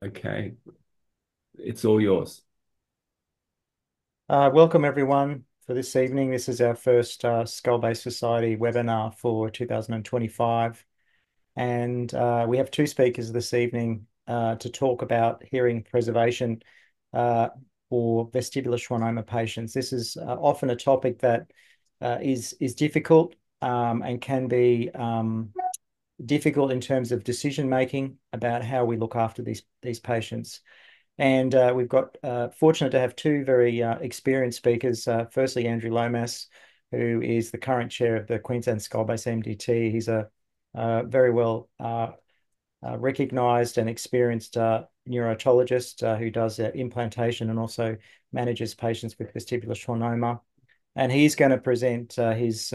Okay, it's all yours. Welcome everyone for this evening. This is our first Skull Base Society webinar for 2025. And we have two speakers this evening to talk about hearing preservation uh, for vestibular schwannoma patients. This is often a topic that is difficult and can be difficult in terms of decision making about how we look after these patients. And we've got fortunate to have two very experienced speakers. Firstly, Andrew Lomas, who is the current chair of the Queensland Skull Base MDT. He's a very well recognised and experienced neurotologist who does implantation and also manages patients with vestibular schwannoma. And he's going to present his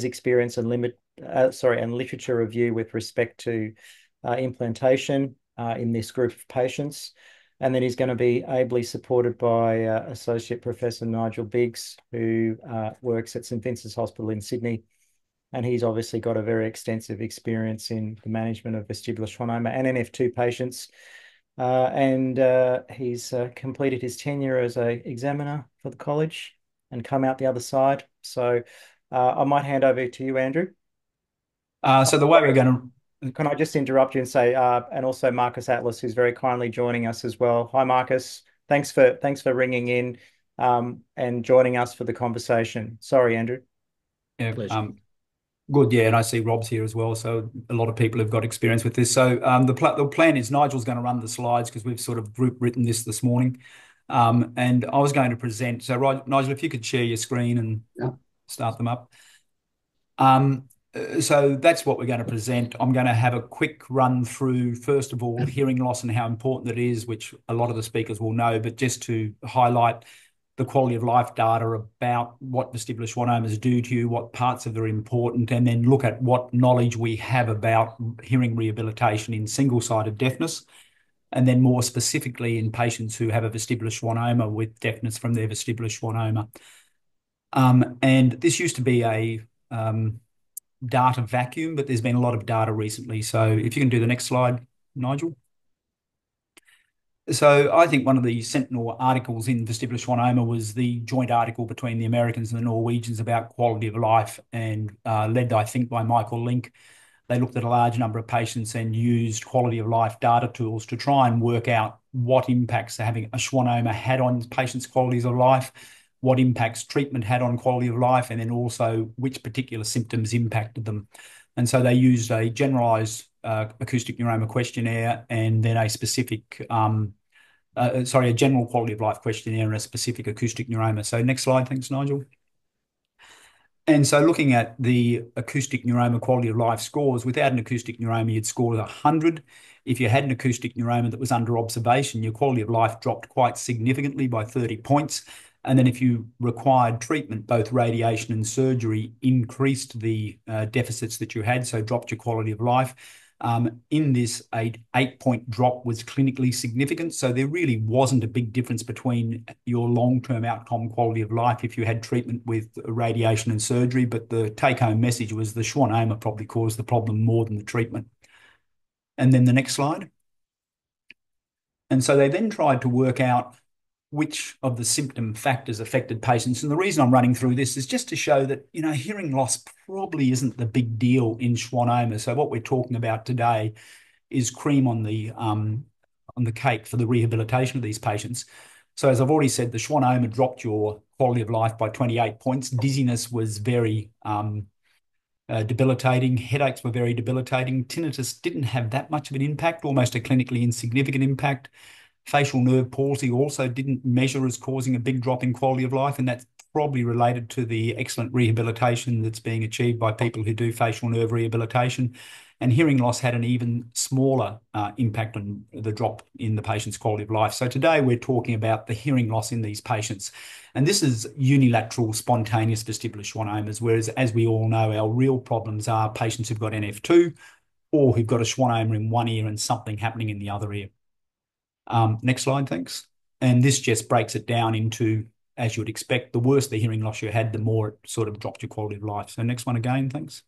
experience and and literature review with respect to implantation in this group of patients. And then he's going to be ably supported by Associate Professor Nigel Biggs, who works at St Vincent's Hospital in Sydney. And he's obviously got a very extensive experience in the management of vestibular schwannoma and NF2 patients. And he's completed his tenure as an examiner for the college and come out the other side. So I might hand over to you, Andrew. So the way we're going to, Can I just interrupt you and say, and also Marcus Atlas, who's very kindly joining us as well. Hi, Marcus. Thanks for ringing in and joining us for the conversation. Sorry, Andrew. yeah, Pleasure. good, yeah, and I see Rob's here as well. So a lot of people have got experience with this. So the plan is Nigel's going to run the slides because we've sort of group written this morning, and I was going to present. So Nigel, if you could share your screen and Yeah. start them up. Um, so that's what we're going to present. I'm going to have a quick run through, first of all, hearing loss and how important it is, which a lot of the speakers will know, but just to highlight the quality of life data about what vestibular schwannomas do to you, what parts of it are important, and then look at what knowledge we have about hearing rehabilitation in single-sided deafness, and then more specifically in patients who have a vestibular schwannoma with deafness from their vestibular schwannoma. And this used to be a data vacuum, but there's been a lot of data recently. So if you can do the next slide, Nigel. So I think one of the sentinel articles in vestibular schwannoma was the joint article between the Americans and the Norwegians about quality of life, and led, I think, by Michael Link. They looked at a large number of patients and used quality of life data tools to try and work out what impacts having a schwannoma had on patients' qualities of life, what impacts treatment had on quality of life, and then also which particular symptoms impacted them. And so they used a generalized acoustic neuroma questionnaire and then a specific a general quality of life questionnaire and a specific acoustic neuroma. So next slide, thanks, Nigel. And so looking at the acoustic neuroma quality of life scores, without an acoustic neuroma, you'd score 100. If you had an acoustic neuroma that was under observation, your quality of life dropped quite significantly by 30 points. And then if you required treatment, both radiation and surgery increased the deficits that you had, so dropped your quality of life. In this, a 8-point drop was clinically significant. So there really wasn't a big difference between your long-term outcome quality of life if you had treatment with radiation and surgery. But the take-home message was the schwannoma probably caused the problem more than the treatment. And then the next slide. And so they then tried to work out which of the symptom factors affected patients. And the reason I'm running through this is just to show that, hearing loss probably isn't the big deal in schwannoma. So what we're talking about today is cream on the cake for the rehabilitation of these patients. So as I've already said, the schwannoma dropped your quality of life by 28 points. Dizziness was very debilitating. Headaches were very debilitating. Tinnitus didn't have that much of an impact, almost a clinically insignificant impact. Facial nerve palsy also didn't measure as causing a big drop in quality of life, and that's probably related to the excellent rehabilitation that's being achieved by people who do facial nerve rehabilitation. And hearing loss had an even smaller impact on the drop in the patient's quality of life. So today we're talking about the hearing loss in these patients. And this is unilateral spontaneous vestibular schwannomas, whereas, as we all know, our real problems are patients who've got NF2 or who've got a schwannoma in one ear and something happening in the other ear. Next slide, thanks. And this just breaks it down into, as you would expect, the worse the hearing loss you had, the more it sort of dropped your quality of life. So next one again, thanks.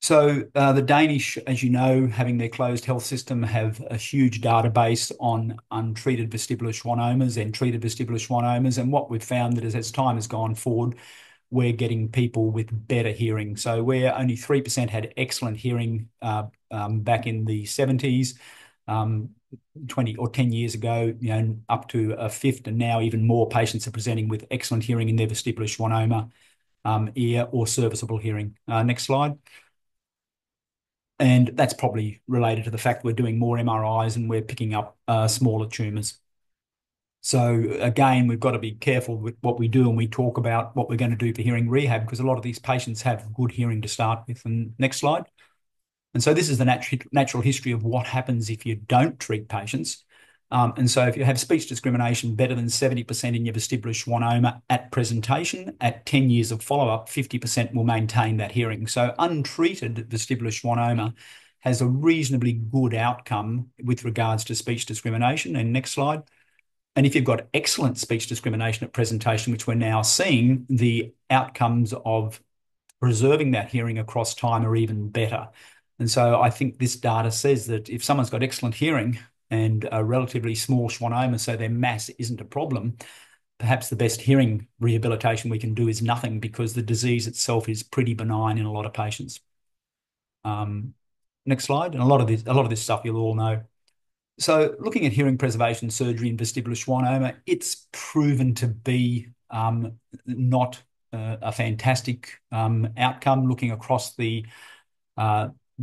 So the Danish, as you know, having their closed health system, have a huge database on untreated vestibular schwannomas and treated vestibular schwannomas. And what we've found that as time has gone forward, we're getting people with better hearing. So where only 3% had excellent hearing back in the 70s, 20 or 10 years ago, up to a fifth, and now even more patients are presenting with excellent hearing in their vestibular schwannoma, ear or serviceable hearing. Next slide. And that's probably related to the fact we're doing more MRIs and we're picking up smaller tumours. So again, we've got to be careful with what we do, and we talk about what we're going to do for hearing rehab, because a lot of these patients have good hearing to start with. And next slide. And so this is the natural history of what happens if you don't treat patients. And so if you have speech discrimination better than 70% in your vestibular schwannoma at presentation, at 10 years of follow-up, 50% will maintain that hearing. So untreated vestibular schwannoma has a reasonably good outcome with regards to speech discrimination. And next slide. And if you've got excellent speech discrimination at presentation, which we're now seeing, the outcomes of preserving that hearing across time are even better. And so I think this data says that if someone's got excellent hearing and a relatively small schwannoma, so their mass isn't a problem, perhaps the best hearing rehabilitation we can do is nothing, because the disease itself is pretty benign in a lot of patients. Next slide. And a lot of this stuff you'll all know. So looking at hearing preservation surgery in vestibular schwannoma, it's proven to be not a fantastic outcome. Looking across the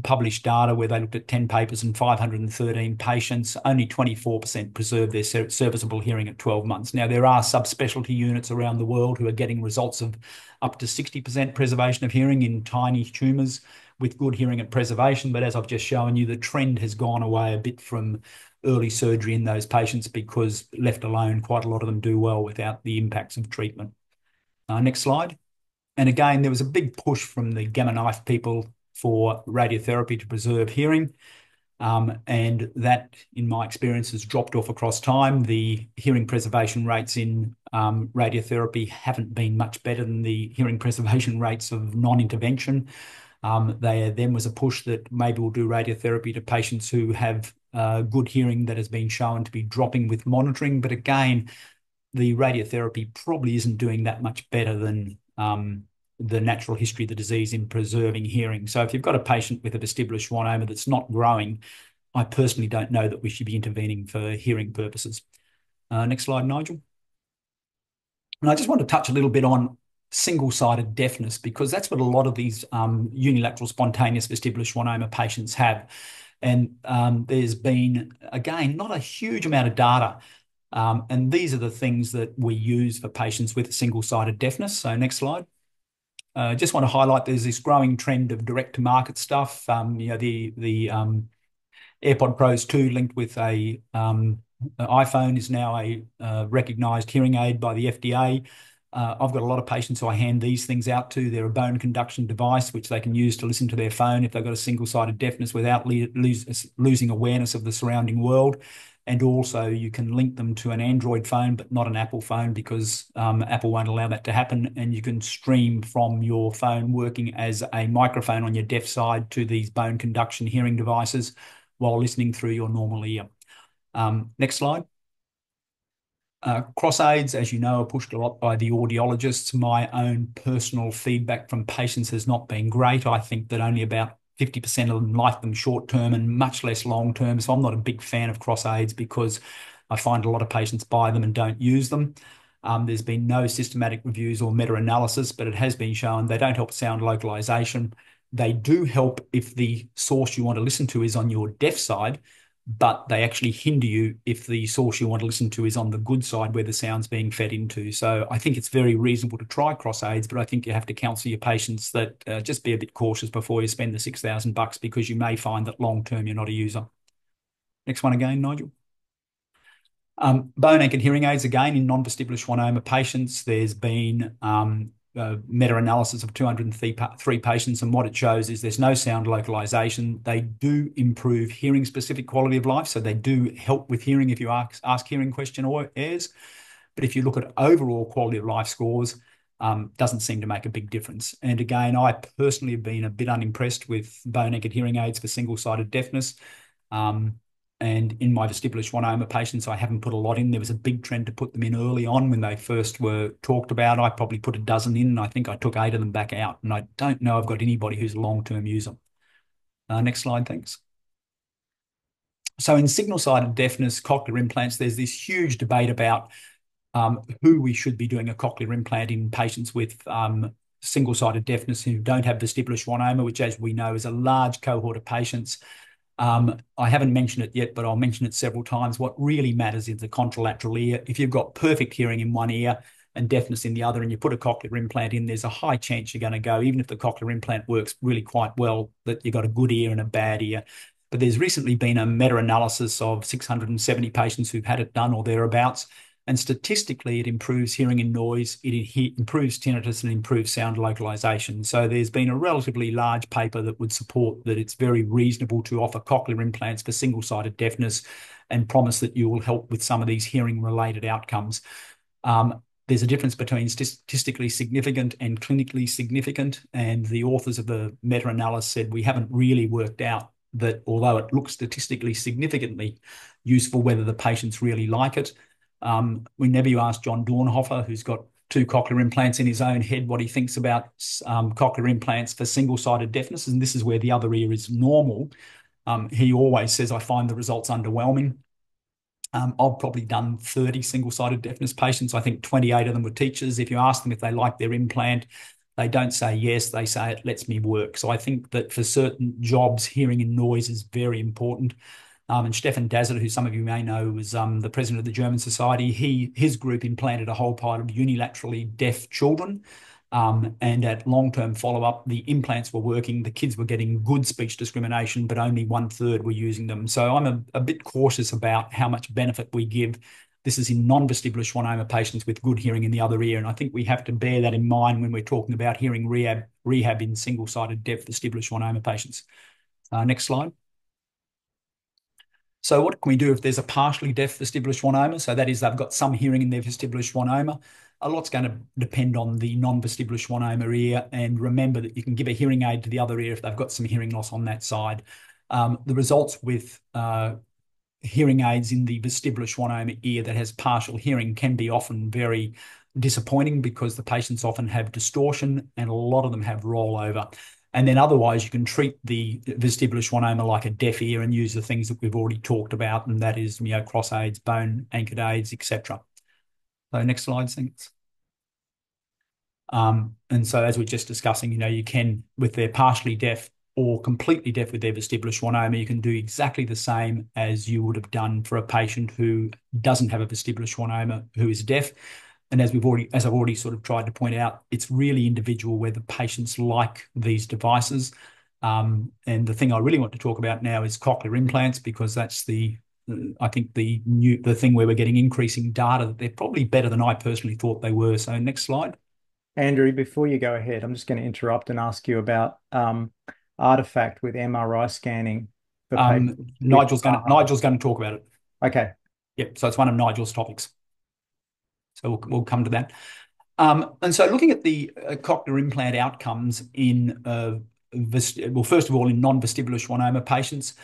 published data, where they looked at 10 papers and 513 patients, only 24% preserved their serviceable hearing at 12 months. Now, there are subspecialty units around the world who are getting results of up to 60% preservation of hearing in tiny tumours with good hearing and preservation. But as I've just shown you, the trend has gone away a bit from early surgery in those patients, because left alone, quite a lot of them do well without the impacts of treatment. Next slide. And again, there was a big push from the gamma knife people for radiotherapy to preserve hearing. And that, in my experience, has dropped off across time. The hearing preservation rates in radiotherapy haven't been much better than the hearing preservation rates of non-intervention. Then was a push that maybe we'll do radiotherapy to patients who have good hearing that has been shown to be dropping with monitoring. But again, the radiotherapy probably isn't doing that much better than the natural history of the disease in preserving hearing. So if you've got a patient with a vestibular schwannoma that's not growing, I personally don't know that we should be intervening for hearing purposes. Next slide, Nigel. And I just want to touch a little bit on single-sided deafness, because that's what a lot of these unilateral spontaneous vestibular schwannoma patients have. And there's been, again, not a huge amount of data. And these are the things that we use for patients with single-sided deafness. So next slide. Just want to highlight there's this growing trend of direct-to-market stuff. The AirPod Pros 2 linked with a iPhone is now a recognised hearing aid by the FDA. I've got a lot of patients who I hand these things out to. They're a bone conduction device which they can use to listen to their phone if they've got a single-sided deafness without losing awareness of the surrounding world. And also you can link them to an Android phone, but not an Apple phone, because Apple won't allow that to happen. And you can stream from your phone working as a microphone on your deaf side to these bone conduction hearing devices while listening through your normal ear. Next slide. Cross aids, as you know, are pushed a lot by the audiologists. My own personal feedback from patients has not been great. I think that only about 50% of them like them short term and much less long term. So I'm not a big fan of cross aids, because I find a lot of patients buy them and don't use them. There's been no systematic reviews or meta-analysis, but it has been shown they don't help sound localization. They do help if the source you want to listen to is on your deaf side, but they actually hinder you if the source you want to listen to is on the good side where the sound's being fed into. So I think it's very reasonable to try cross aids, but I think you have to counsel your patients that just be a bit cautious before you spend the $6,000, because you may find that long term you're not a user. Next one again, Nigel. Bone anchored hearing aids, again, in non-vestibular schwannoma patients. There's been meta-analysis of 203 patients, and what it shows is there's no sound localization. They do improve hearing-specific quality of life, so they do help with hearing if you ask hearing questionnaires. But if you look at overall quality of life scores, doesn't seem to make a big difference. And again, I personally have been a bit unimpressed with bone-anchored hearing aids for single-sided deafness. And in my vestibular schwannoma patients, I haven't put a lot in. There was a big trend to put them in early on when they first were talked about. I probably put a dozen in, and I think I took 8 of them back out. And I don't know I've got anybody who's a long-term user. Next slide, thanks. So in signal-sided deafness, cochlear implants, there's this huge debate about who we should be doing a cochlear implant in patients with single-sided deafness who don't have vestibular schwannoma, which, as we know, is a large cohort of patients. I haven't mentioned it yet, but I'll mention it several times. What really matters is the contralateral ear. If you've got perfect hearing in one ear and deafness in the other, and you put a cochlear implant in, there's a high chance you're going to go, even if the cochlear implant works really quite well, that you've got a good ear and a bad ear. But there's recently been a meta-analysis of 670 patients who've had it done or thereabouts, and statistically, it improves hearing in noise, it improves tinnitus, and improves sound localization. So there's been a relatively large paper that would support that it's very reasonable to offer cochlear implants for single-sided deafness and promise that you will help with some of these hearing-related outcomes. There's a difference between statistically significant and clinically significant, and the authors of the meta-analysis said we haven't really worked out that although it looks statistically significantly useful, whether the patients really like it. Whenever you ask John Dornhofer, who's got 2 cochlear implants in his own head, what he thinks about cochlear implants for single-sided deafness, and this is where the other ear is normal, he always says, I find the results underwhelming. I've probably done 30 single-sided deafness patients. I think 28 of them were teachers. If you ask them if they like their implant, they don't say yes, they say it lets me work. So I think that for certain jobs, hearing in noise is very important. And Stefan Dazzert, who some of you may know, was the president of the German Society. His group implanted a whole pile of unilaterally deaf children. And at long-term follow-up, the implants were working. The kids were getting good speech discrimination, but only 1/3 were using them. So I'm a bit cautious about how much benefit we give. This is in non-vestibular schwannoma patients with good hearing in the other ear. And I think we have to bear that in mind when we're talking about hearing rehab in single-sided deaf vestibular schwannoma patients. Next slide. So what can we do if there's a partially deaf vestibular schwannoma? So that is they've got some hearing in their vestibular schwannoma. A lot's going to depend on the non-vestibular schwannoma ear. And remember that you can give a hearing aid to the other ear if they've got some hearing loss on that side. The results with hearing aids in the vestibular schwannoma ear that has partial hearing can be often very disappointing because the patients often have distortion and a lot of them have rollover. And then otherwise, you can treat the vestibular schwannoma like a deaf ear and use the things that we've already talked about, and that is, cross aids, bone anchored aids, etc. So next slide, thanks. And so as we're just discussing, you can, with their partially deaf or completely deaf with their vestibular schwannoma, you can do exactly the same as you would have done for a patient who doesn't have a vestibular schwannoma who is deaf. And as I've already sort of tried to point out, it's really individual whether patients like these devices. And the thing I really want to talk about now is cochlear implants, because that's I think the thing where we're getting increasing data that they're probably better than I personally thought they were. So next slide. Andrew, before you go ahead, I'm just going to interrupt and ask you about artifact with MRI scanning for patients. Nigel's going to talk about it. Okay. Yep. So it's one of Nigel's topics. So we'll come to that. And so looking at the cochlear implant outcomes in, first of all, in non-vestibular schwannoma patients,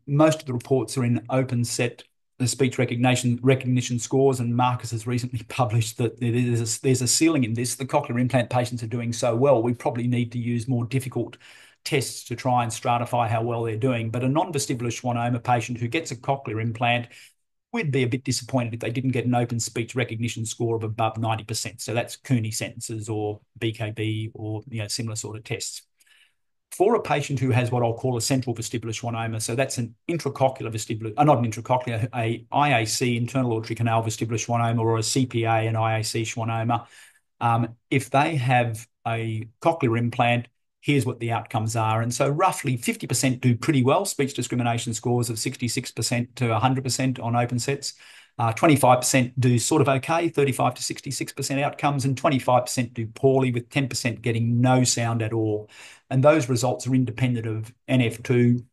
most of the reports are in open set speech recognition scores, and Marcus has recently published that there's a ceiling in this. The cochlear implant patients are doing so well, we probably need to use more difficult tests to try and stratify how well they're doing. But a non-vestibular schwannoma patient who gets a cochlear implant, we'd be a bit disappointed if they didn't get an open speech recognition score of above 90%. So that's Cooney sentences or BKB or similar sort of tests. For a patient who has what I'll call a central vestibular schwannoma, so that's an intracochlear vestibular, not an intracochlear, a IAC, internal auditory canal vestibular schwannoma, or a CPA and IAC schwannoma. If they have a cochlear implant, here's what the outcomes are. And so roughly 50% do pretty well, speech discrimination scores of 66% to 100% on open sets. 25% do sort of okay, 35 to 66% outcomes, and 25% do poorly, with 10% getting no sound at all. And those results are independent of NF2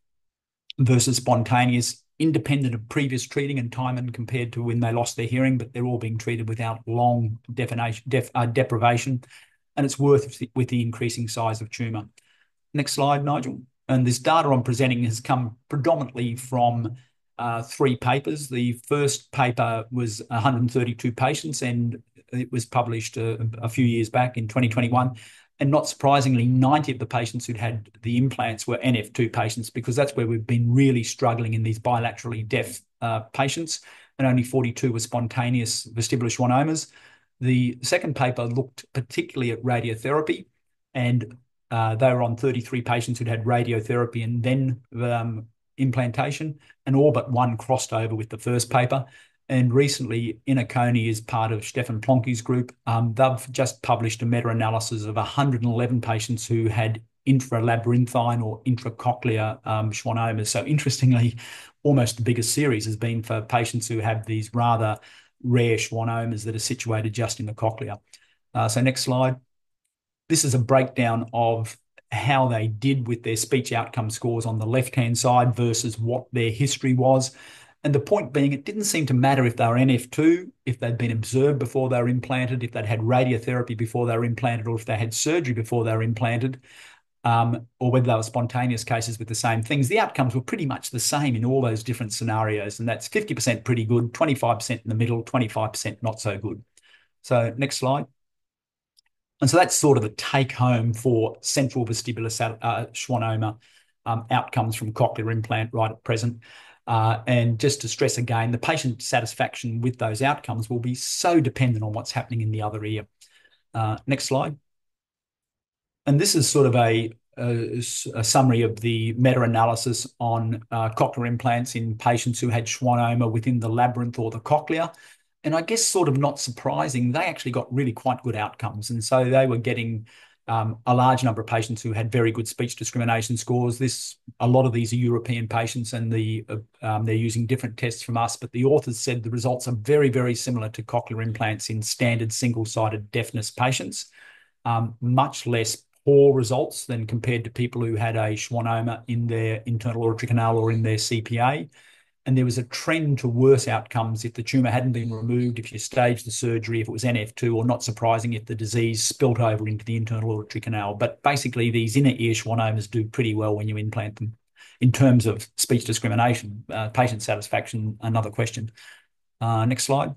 versus spontaneous independent of previous treating and time and compared to when they lost their hearing, but they're all being treated without long deprivation, and it's worth with the increasing size of tumour. Next slide, Nigel. And this data I'm presenting has come predominantly from 3 papers. The first paper was 132 patients, and it was published a few years back in 2021. And not surprisingly, 90 of the patients who'd had the implants were NF2 patients, because that's where we've been really struggling in these bilaterally deaf patients, and only 42 were spontaneous vestibular schwannomas. The second paper looked particularly at radiotherapy, and they were on 33 patients who'd had radiotherapy and then implantation, and all but one crossed over with the first paper. And recently, Inaconi is part of Stefan Plonke's group. They've just published a meta-analysis of 111 patients who had intralabyrinthine or intracochlear schwannomas. So interestingly, almost the biggest series has been for patients who have these rather rare schwannomas that are situated just in the cochlea. So next slide. This is a breakdown of how they did with their speech outcome scores on the left-hand side versus what their history was. And the point being, it didn't seem to matter if they were NF2, if they'd been observed before they were implanted, if they'd had radiotherapy before they were implanted, or if they had surgery before they were implanted, or whether they were spontaneous cases with the same things. The outcomes were pretty much the same in all those different scenarios. And that's 50% pretty good, 25% in the middle, 25% not so good. So next slide. And so that's sort of the take home for central vestibular schwannoma outcomes from cochlear implant right at present. And just to stress again, the patient satisfaction with those outcomes will be so dependent on what's happening in the other ear. Next slide. And this is sort of a summary of the meta-analysis on cochlear implants in patients who had schwannoma within the labyrinth or the cochlea. And I guess sort of not surprising, they actually got really quite good outcomes. And so they were getting a large number of patients who had very good speech discrimination scores. A lot of these are European patients, and they're using different tests from us, but the authors said the results are very, very similar to cochlear implants in standard single-sided deafness patients, much less poor results than compared to people who had a schwannoma in their internal auditory canal or in their CPA. And there was a trend to worse outcomes if the tumour hadn't been removed, if you staged the surgery, if it was NF2, or not surprising if the disease spilt over into the internal auditory canal. But basically, these inner ear schwannomas do pretty well when you implant them. In terms of speech discrimination, patient satisfaction, another question. Next slide.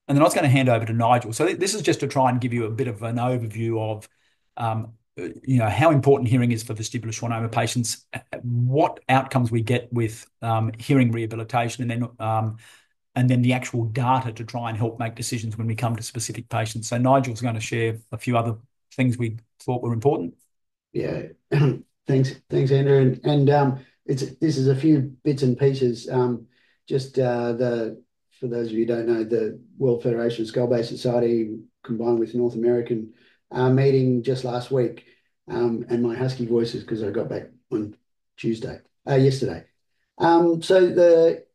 And then I was going to hand over to Nigel. So this is just to try and give you a bit of an overview of how important hearing is for vestibular schwannoma patients, what outcomes we get with hearing rehabilitation, and then the actual data to try and help make decisions when we come to specific patients. So Nigel's going to share a few other things we thought were important. Yeah, thanks, Andrew. And this is a few bits and pieces. For those of you who don't know, the World Federation of Skull Base Society combined with North American meeting just last week, and my husky voice is because I got back on yesterday. So the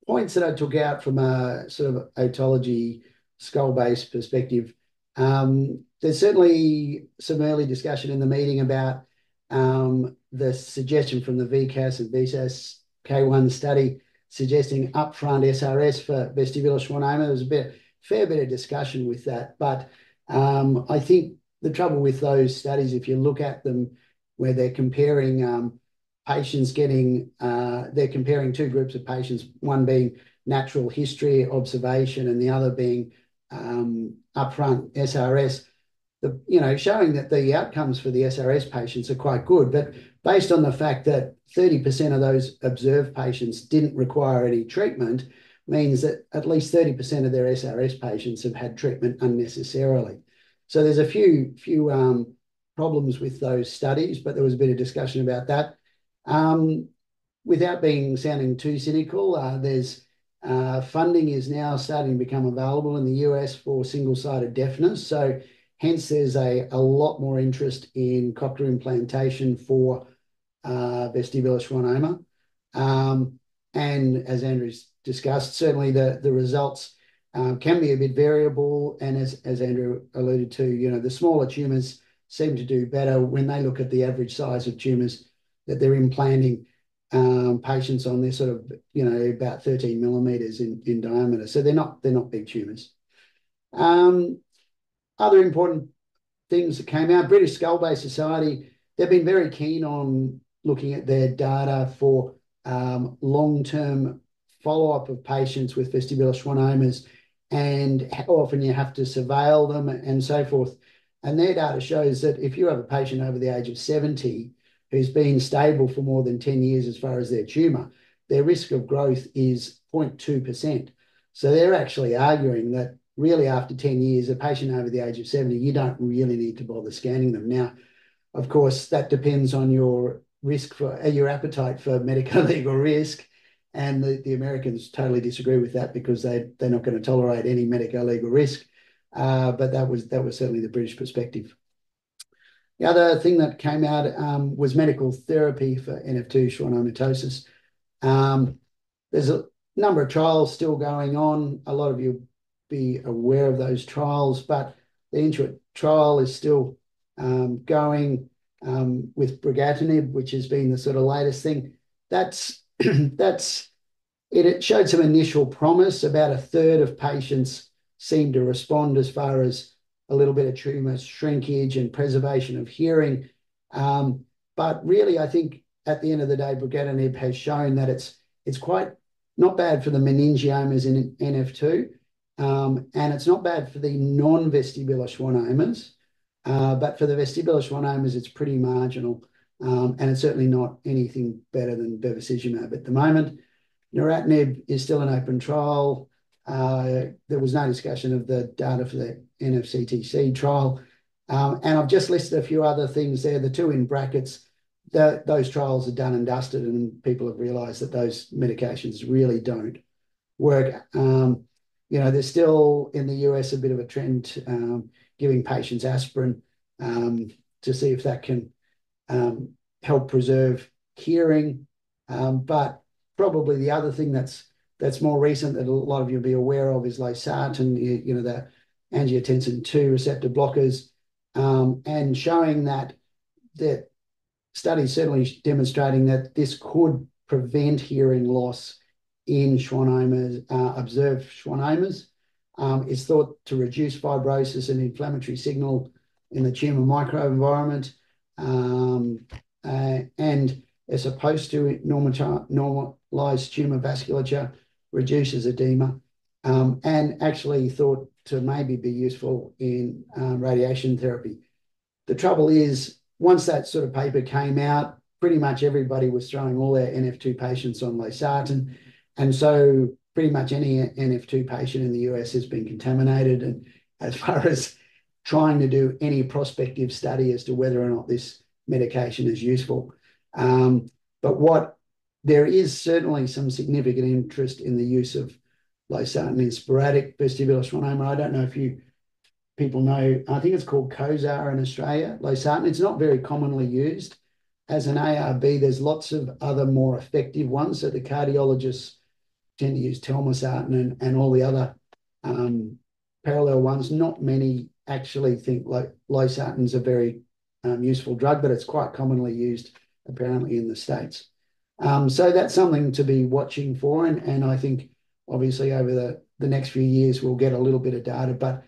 points that I took out from a sort of otology skull base perspective, there's certainly some early discussion in the meeting about the suggestion from the VCAS and VSAS K1 study suggesting upfront SRS for vestibular schwannoma. There was fair bit of discussion with that, but I think the trouble with those studies, if you look at them where they're comparing patients they're comparing 2 groups of patients, one being natural history observation and the other being upfront SRS, showing that the outcomes for the SRS patients are quite good, but based on the fact that 30% of those observed patients didn't require any treatment, means that at least 30% of their SRS patients have had treatment unnecessarily. So there's a few problems with those studies, but there was a bit of discussion about that. Without sounding too cynical, there's funding is now starting to become available in the US for single-sided deafness. So hence there's a lot more interest in cochlear implantation for vestibular schwannoma. And as Andrew's discussed, certainly the results can be a bit variable. And as Andrew alluded to, the smaller tumours seem to do better when they look at the average size of tumours that they're implanting. patients on this sort of, about 13 millimeters in diameter. So they're not big tumors. Other important things that came out, British Skull Base Society, they've been very keen on looking at their data for long-term follow-up of patients with vestibular schwannomas and how often you have to surveil them and so forth. And their data shows that if you have a patient over the age of 70 who's been stable for more than 10 years as far as their tumour, their risk of growth is 0.2%. So they're actually arguing that really after 10 years, a patient over the age of 70, you don't really need to bother scanning them. Now, of course, that depends on your risk for your appetite for medical legal risk. And the Americans totally disagree with that because they're not going to tolerate any medical legal risk. But that was certainly the British perspective. The other thing that came out was medical therapy for NF2 schwannomatosis. There's a number of trials still going on. A lot of you be aware of those trials, but the INTUIT trial is still going with brigatinib, which has been the sort of latest thing. It showed some initial promise. About a third of patients seem to respond as far as a little bit of tumour shrinkage and preservation of hearing. But really, I think at the end of the day, brigatinib has shown that it's quite not bad for the meningiomas in NF2, and it's not bad for the non-vestibular schwannomas. But for the vestibular schwannomas, it's pretty marginal, and it's certainly not anything better than bevacizumab at the moment. Neratinib is still an open trial. There was no discussion of the data for the NFCTC trial. And I've just listed a few other things there. The two in brackets, those trials are done and dusted, and people have realised that those medications really don't work. There's still in the US a bit of a trend giving patients aspirin to see if that can help preserve hearing. But probably the other thing that's more recent that a lot of you will be aware of is losartan, the angiotensin II receptor blockers, and showing that studies certainly demonstrating that this could prevent hearing loss in schwannomas, observed schwannomas. It's thought to reduce fibrosis and inflammatory signal in the tumour microenvironment, and as opposed to normalised tumour vasculature, reduces edema, and actually thought to maybe be useful in radiation therapy. The trouble is, once that sort of paper came out, pretty much everybody was throwing all their NF2 patients on losartan, and so pretty much any NF2 patient in the US has been contaminated. And as far as trying to do any prospective study as to whether or not this medication is useful, but there is certainly some significant interest in the use of losartan in sporadic vestibular schwannoma. I don't know if people know, I think it's called COSAR in Australia, losartan. It's not very commonly used. As an ARB, there's lots of other more effective ones. So the cardiologists tend to use telmisartan and all the other parallel ones. Not many actually think losartan's a very useful drug, but it's quite commonly used apparently in the States. So that's something to be watching for, and I think obviously over the next few years we'll get a little bit of data, but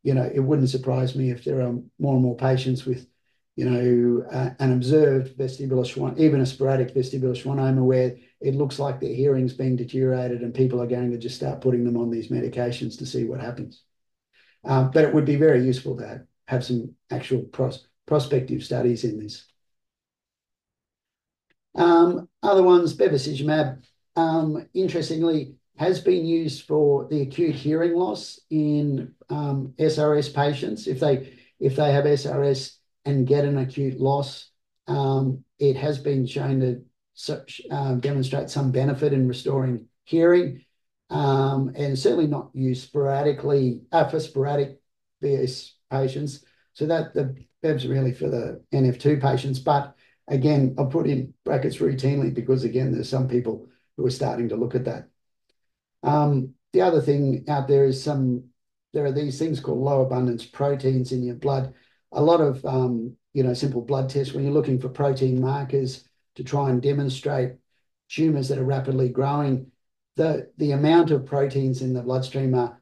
it wouldn't surprise me if there are more and more patients with an observed vestibular schwannoma, even a sporadic vestibular schwannoma, where it looks like their hearing's being deteriorated and people are going to just start putting them on these medications to see what happens. But it would be very useful to have some actual prospective studies in this. Other ones, bevacizumab, interestingly, has been used for the acute hearing loss in SRS patients. If they have SRS and get an acute loss, it has been shown to demonstrate some benefit in restoring hearing, and certainly not used sporadically for sporadic VS patients. So that the BEV's really for the NF2 patients, but again, I'll put in brackets routinely because, again, there's some people who are starting to look at that. The other thing out there is there are these things called low abundance proteins in your blood. A lot of, simple blood tests when you're looking for protein markers to try and demonstrate tumours that are rapidly growing. The amount of proteins in the bloodstream are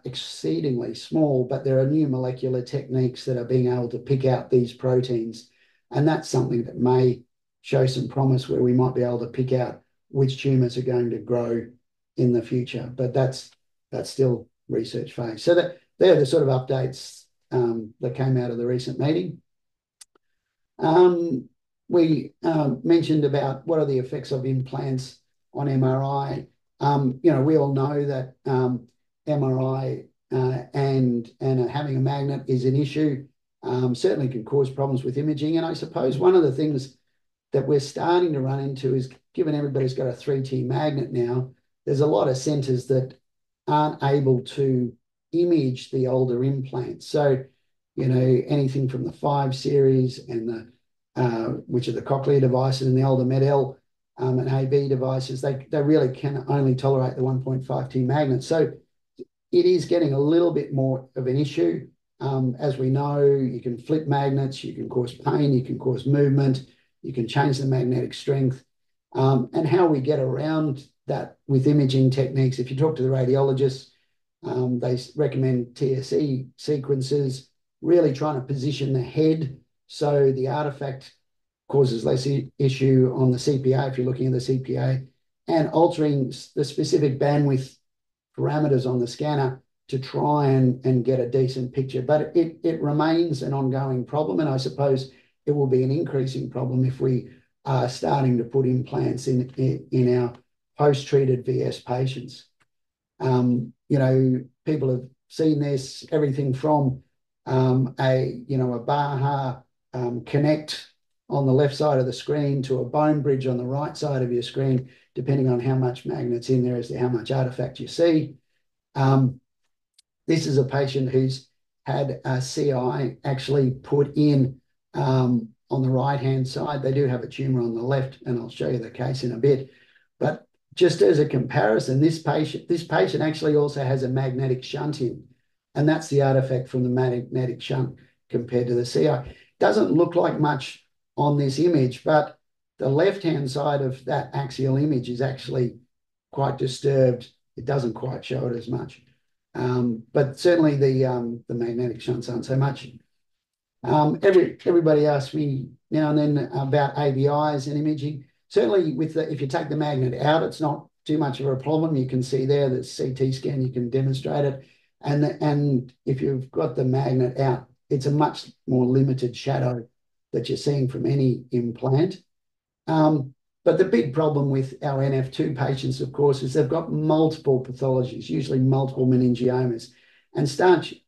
exceedingly small, but there are new molecular techniques that are being able to pick out these proteins. And that's something that may show some promise where we might be able to pick out which tumours are going to grow in the future. But that's still research phase. So they're the sort of updates that came out of the recent meeting. We mentioned about what are the effects of implants on MRI. We all know that MRI and having a magnet is an issue. Certainly can cause problems with imaging. And I suppose one of the things that we're starting to run into is, given everybody's got a 3T magnet now, there's a lot of centres that aren't able to image the older implants. So, anything from the 5 series and which are the cochlear devices, and the older Med-L and AB devices, they really can only tolerate the 1.5T magnet. So it is getting a little bit more of an issue. As we know, you can flip magnets, you can cause pain, you can cause movement, you can change the magnetic strength. And how we get around that with imaging techniques, if you talk to the radiologists, they recommend TSE sequences, really trying to position the head so the artifact causes less issue on the CPA if you're looking at the CPA, and altering the specific bandwidth parameters on the scanner to try and get a decent picture. But it remains an ongoing problem, and I suppose it will be an increasing problem if we are starting to put implants in our post-treated VS patients. People have seen this, everything from a BAHA Connect on the left side of the screen to a bone bridge on the right side of your screen, depending on how much magnets in there as to how much artifact you see. This is a patient who's had a CI actually put in on the right-hand side. They do have a tumour on the left, and I'll show you the case in a bit. But just as a comparison, this patient actually also has a magnetic shunt in, and that's the artifact from the magnetic shunt compared to the CI. Doesn't look like much on this image, but the left-hand side of that axial image is actually quite disturbed. It doesn't quite show it as much. But certainly the magnetic shunts aren't so much. Everybody asks me now and then about ABIs and imaging. Certainly if you take the magnet out, it's not too much of a problem. You can see there the CT scan, you can demonstrate it. And if you've got the magnet out, it's a much more limited shadow that you're seeing from any implant. But the big problem with our NF2 patients, of course, is they've got multiple pathologies, usually multiple meningiomas. And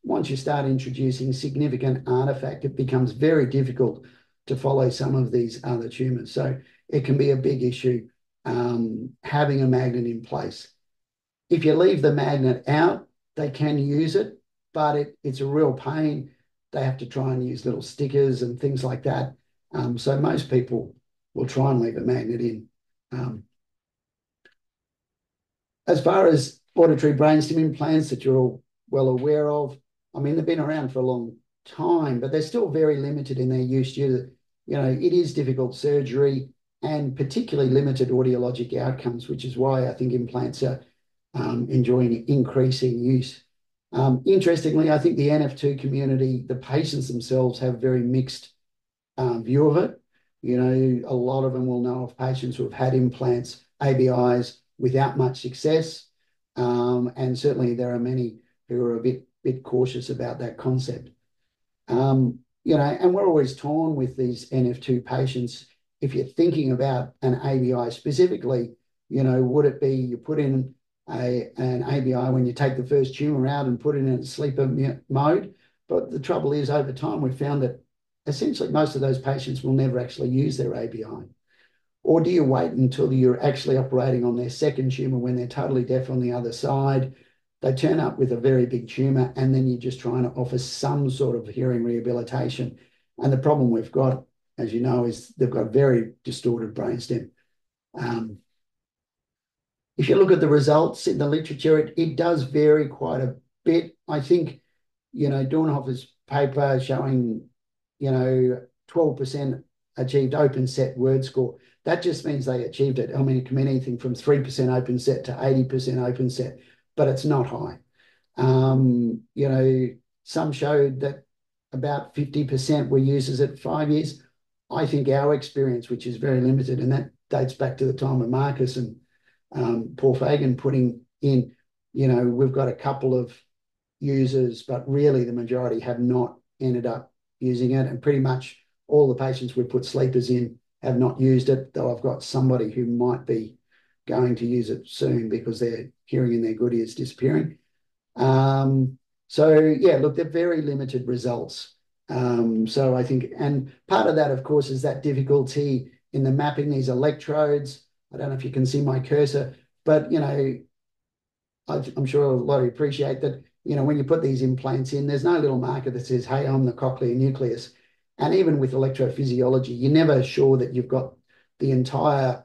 once you start introducing significant artifact, it becomes very difficult to follow some of these other tumours. So it can be a big issue having a magnet in place. If you leave the magnet out, they can use it, but it's a real pain. They have to try and use little stickers and things like that. So most people will try and leave a magnet in. As far as auditory brainstem implants that you're all well aware of, I mean, they've been around for a long time, but they're still very limited in their use due to, it is difficult surgery and particularly limited audiologic outcomes, which is why I think implants are enjoying increasing use. Interestingly, I think the NF2 community, the patients themselves have very mixed view of it. A lot of them will know of patients who have had implants, ABIs, without much success. And certainly there are many who are a bit cautious about that concept. And we're always torn with these NF2 patients. If you're thinking about an ABI specifically, would it be you put in an ABI when you take the first tumour out and put it in a sleeper mode? But the trouble is, over time, we've found that essentially most of those patients will never actually use their ABI. Or do you wait until you're actually operating on their second tumour when they're totally deaf on the other side? They turn up with a very big tumour, and then you're just trying to offer some sort of hearing rehabilitation. And the problem we've got, as you know, is they've got very distorted brainstem. If you look at the results in the literature, it does vary quite a bit. I think, Dornhofer's paper showing, 12% achieved open set word score. That just means they achieved it. I mean, it can mean anything from 3% open set to 80% open set, but it's not high. You know, some showed that about 50% were users at 5 years. I think our experience, which is very limited, and that dates back to the time of Marcus and Paul Fagan putting in, you know, we've got a couple of users, but really the majority have not ended up using it. And pretty much all the patients we put sleepers in have not used it, though I've got somebody who might be going to use it soon because their hearing in their good ear is disappearing. So yeah, look, they're very limited results. So I think, and part of that, of course, is that difficulty in the mapping these electrodes. I don't know if you can see my cursor, but you know, I'm sure a lot of you appreciate that, you know, when you put these implants in, there's no little marker that says, hey, I'm the cochlear nucleus. And even with electrophysiology, you're never sure that you've got the entire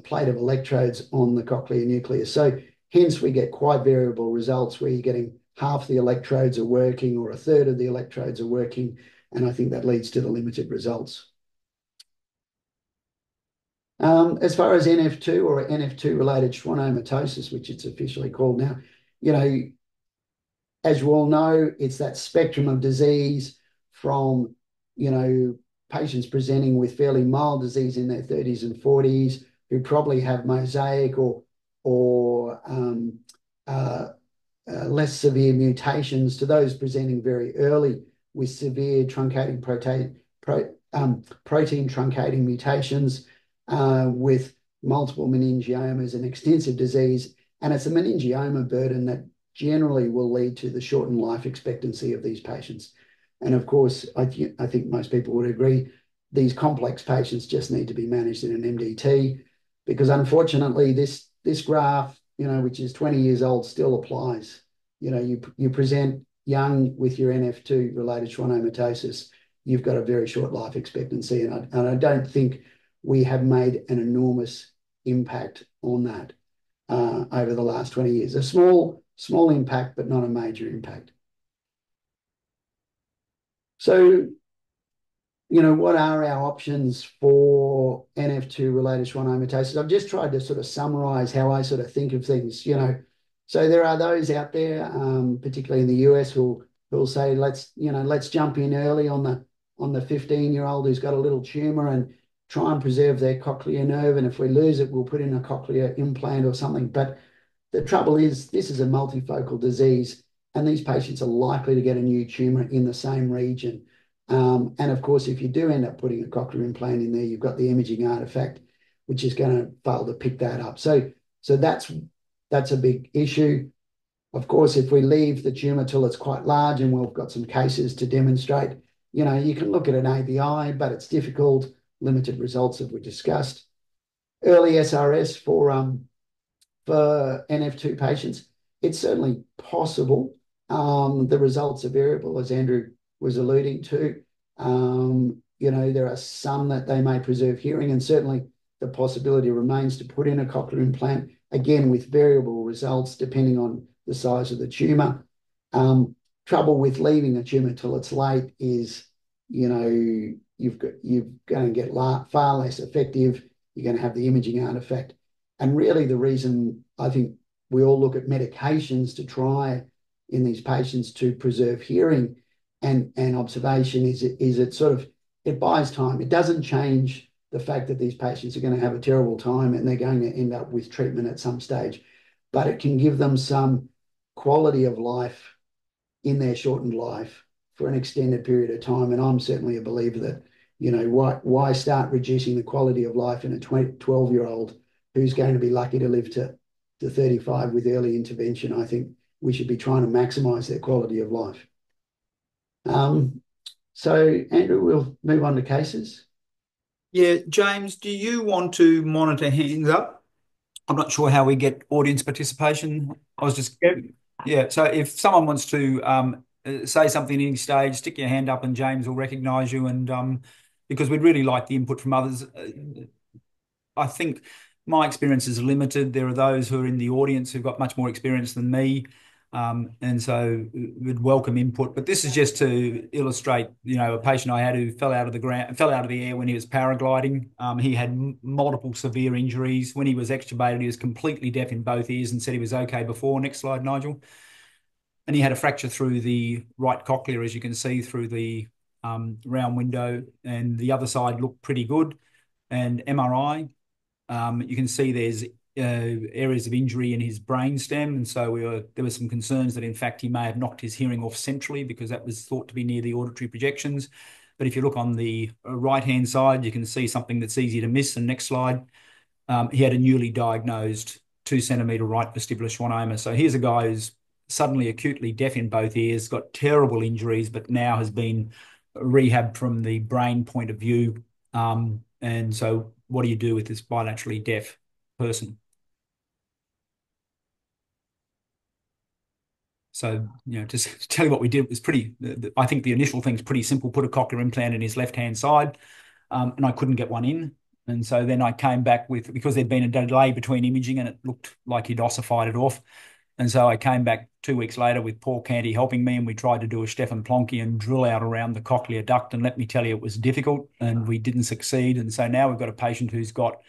plate of electrodes on the cochlear nucleus. So hence we get quite variable results where you're getting half the electrodes are working or a third of the electrodes are working. And I think that leads to the limited results. As far as NF2 or NF2-related schwannomatosis, which it's officially called now, you know, as you all know, it's that spectrum of disease from, you know, patients presenting with fairly mild disease in their 30s and 40s who probably have mosaic or less severe mutations to those presenting very early with severe truncating protein truncating mutations with multiple meningiomas and extensive disease. And it's a meningioma burden that generally will lead to the shortened life expectancy of these patients. And of course, I think most people would agree, these complex patients just need to be managed in an MDT because unfortunately this graph, you know, which is 20 years old, still applies. You know, you present young with your NF2 related schwannomatosis, you've got a very short life expectancy. And I don't think we have made an enormous impact on that over the last 20 years. A small impact, but not a major impact. So, you know, what are our options for NF2 related schwannomatosis? I've just tried to sort of summarize how I sort of think of things, you know. So there are those out there, particularly in the US, who'll say, let's jump in early on the 15-year-old who's got a little tumor and try and preserve their cochlear nerve. And if we lose it, we'll put in a cochlear implant or something. But the trouble is, this is a multifocal disease, and these patients are likely to get a new tumor in the same region. And of course, if you do end up putting a cochlear implant in there, you've got the imaging artifact, which is going to fail to pick that up. So that's a big issue. Of course, if we leave the tumor till it's quite large, and we've got some cases to demonstrate, you know, you can look at an ABI, but it's difficult. Limited results that we discussed. Early SRS for NF2 patients, it's certainly possible. The results are variable, as Andrew was alluding to. You know, there are some that they may preserve hearing, and certainly the possibility remains to put in a cochlear implant, again, with variable results depending on the size of the tumor. Trouble with leaving a tumor till it's late is, you know, you're going to get far less effective. You're going to have the imaging artifact. And really the reason I think we all look at medications to try in these patients to preserve hearing and observation is it sort of, it buys time. It doesn't change the fact that these patients are going to have a terrible time and they're going to end up with treatment at some stage, but it can give them some quality of life in their shortened life for an extended period of time. And I'm certainly a believer that, you know, why start reducing the quality of life in a 12-year-old who's going to be lucky to live to 35 with early intervention? I think we should be trying to maximise their quality of life. So, Andrew, we'll move on to cases. Yeah, James, do you want to monitor hands up? I'm not sure how we get audience participation. I was just, yeah. So if someone wants to say something at any stage, stick your hand up and James will recognise you. And because we'd really like the input from others. I think my experience is limited. There are those who are in the audience who've got much more experience than me. And so we'd welcome input. But this is just to illustrate, a patient I had who fell out of the air when he was paragliding. He had multiple severe injuries. When he was extubated, he was completely deaf in both ears and said he was okay before. Next slide, Nigel. And he had a fracture through the right cochlear, as you can see, through the round window, and the other side looked pretty good. And MRI, you can see there's areas of injury in his brainstem, and so there were some concerns that in fact he may have knocked his hearing off centrally because that was thought to be near the auditory projections. But if you look on the right-hand side, you can see something that's easy to miss. And next slide, he had a newly diagnosed 2 centimetre right vestibular schwannoma. So here's a guy who's suddenly acutely deaf in both ears, got terrible injuries, but now has been rehabbed from the brain point of view. And so what do you do with this bilaterally deaf person? So, just to tell you what we did was I think the initial thing's pretty simple. Put a cochlear implant in his left-hand side, and I couldn't get one in. And so then I came back because there'd been a delay between imaging and it looked like he'd ossified it off. And so I came back 2 weeks later with Paul Canty helping me, and we tried to do a Stefan Plonky and drill out around the cochlear duct. And let me tell you, it was difficult and we didn't succeed. And so now we've got a patient who's got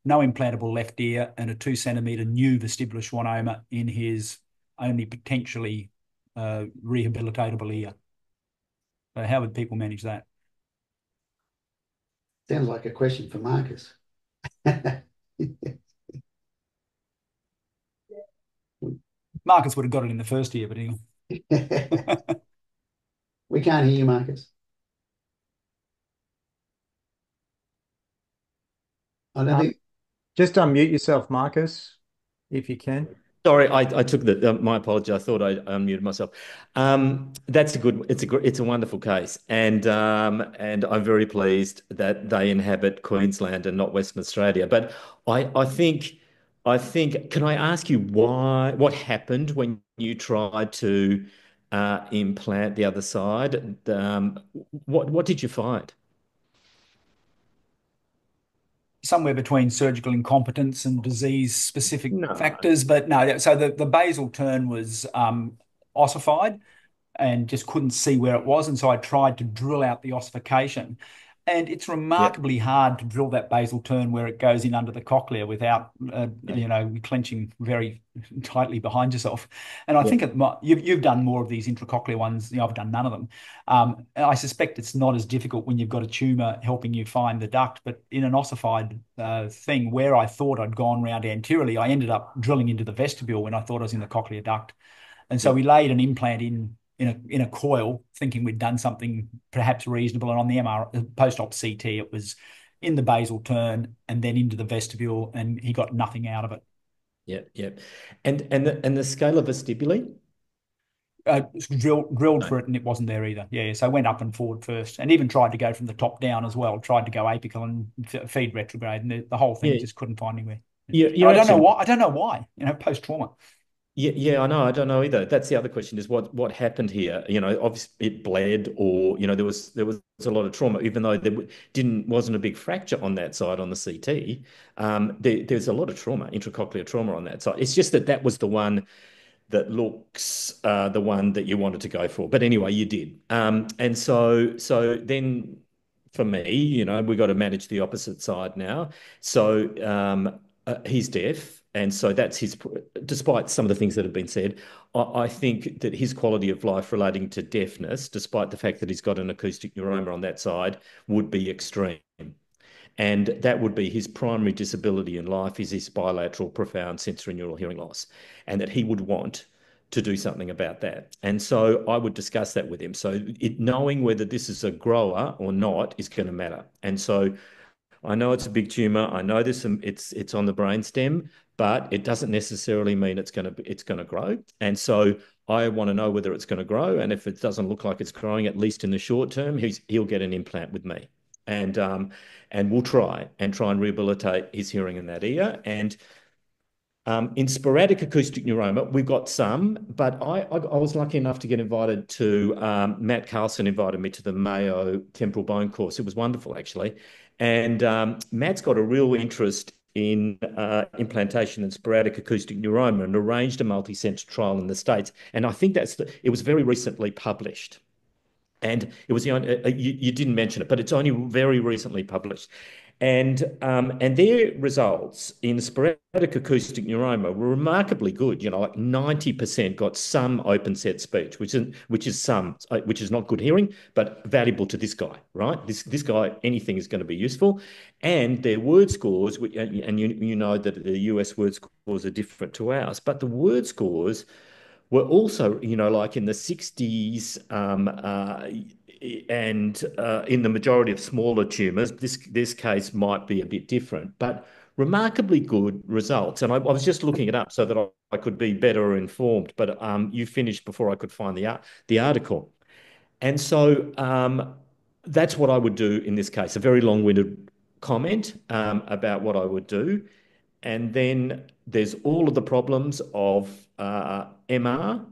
no implantable left ear and a 2 centimetre new vestibular schwannoma in his only potentially rehabilitatable ear. So how would people manage that? Sounds like a question for Marcus. Marcus would have got it in the first year, but anyway. We can't hear you, Marcus. I don't think. Just unmute yourself, Marcus, if you can. Sorry, I took my apology. I thought I unmuted myself. It's a wonderful case, and I'm very pleased that they inhabit Queensland and not Western Australia. But I think, can I ask you what happened when you tried to implant the other side? What did you find? Somewhere between surgical incompetence and disease-specific No. factors, but no. So the basal turn was ossified and just couldn't see where it was, and so I tried to drill out the ossification. And it's remarkably hard to drill that basal turn where it goes in under the cochlear without, clenching very tightly behind yourself. And I think you've done more of these intracochlear ones. I've done none of them. I suspect it's not as difficult when you've got a tumour helping you find the duct, but in an ossified thing where I thought I'd gone round anteriorly, I ended up drilling into the vestibule when I thought I was in the cochlear duct. And so we laid an implant in a coil, thinking we'd done something perhaps reasonable. And on the post-op CT, it was in the basal turn and then into the vestibule, and he got nothing out of it. Yeah. And the scale of vestibuli? Drilled for it, and it wasn't there either. Yeah, so I went up and forward first, and even tried to go from the top down as well. Tried to go apical and feed retrograde, and the whole thing just couldn't find anywhere. I don't know why. I don't know why. Post trauma. Yeah, I know. I don't know either. That's the other question: is what happened here? Obviously it bled, or there was a lot of trauma, even though there wasn't a big fracture on that side on the CT. There's a lot of trauma, intracochlear trauma on that side. It's just that was the one that looks the one that you wanted to go for. But anyway, you did. And so then for me, we got to manage the opposite side now. So he's deaf. And so that's despite some of the things that have been said, I think that his quality of life relating to deafness, despite the fact that he's got an acoustic neuroma on that side, would be extreme. And that would be his primary disability in life is his bilateral profound sensorineural hearing loss, and that he would want to do something about that. And so I would discuss that with him. So knowing whether this is a grower or not is going to matter. And so I know it's a big tumor. I know it's on the brainstem, but it doesn't necessarily mean it's going to grow. And so I want to know whether it's going to grow. And if it doesn't look like it's growing, at least in the short term, he'll get an implant with me. And we'll try and rehabilitate his hearing in that ear. And in sporadic acoustic neuroma, we've got some, but I was lucky enough to get invited to, Matt Carlson invited me to the Mayo temporal bone course. It was wonderful, actually. And Matt's got a real interest in implantation and sporadic acoustic neuroma and arranged a multi-centre trial in the States. And I think it was very recently published. And it was the only, you didn't mention it, but it's only very recently published. And their results in sporadic acoustic neuroma were remarkably good. You know, like 90% got some open set speech, which is not good hearing, but valuable to this guy, right? This guy, anything is going to be useful. And their word scores, and you know that the US word scores are different to ours, but the word scores were also, you know, like in the 60s, and in the majority of smaller tumours. This case might be a bit different, but remarkably good results. And I was just looking it up so that I could be better informed, but you finished before I could find the article. And so that's what I would do in this case, a very long-winded comment about what I would do. And then there's all of the problems of MR,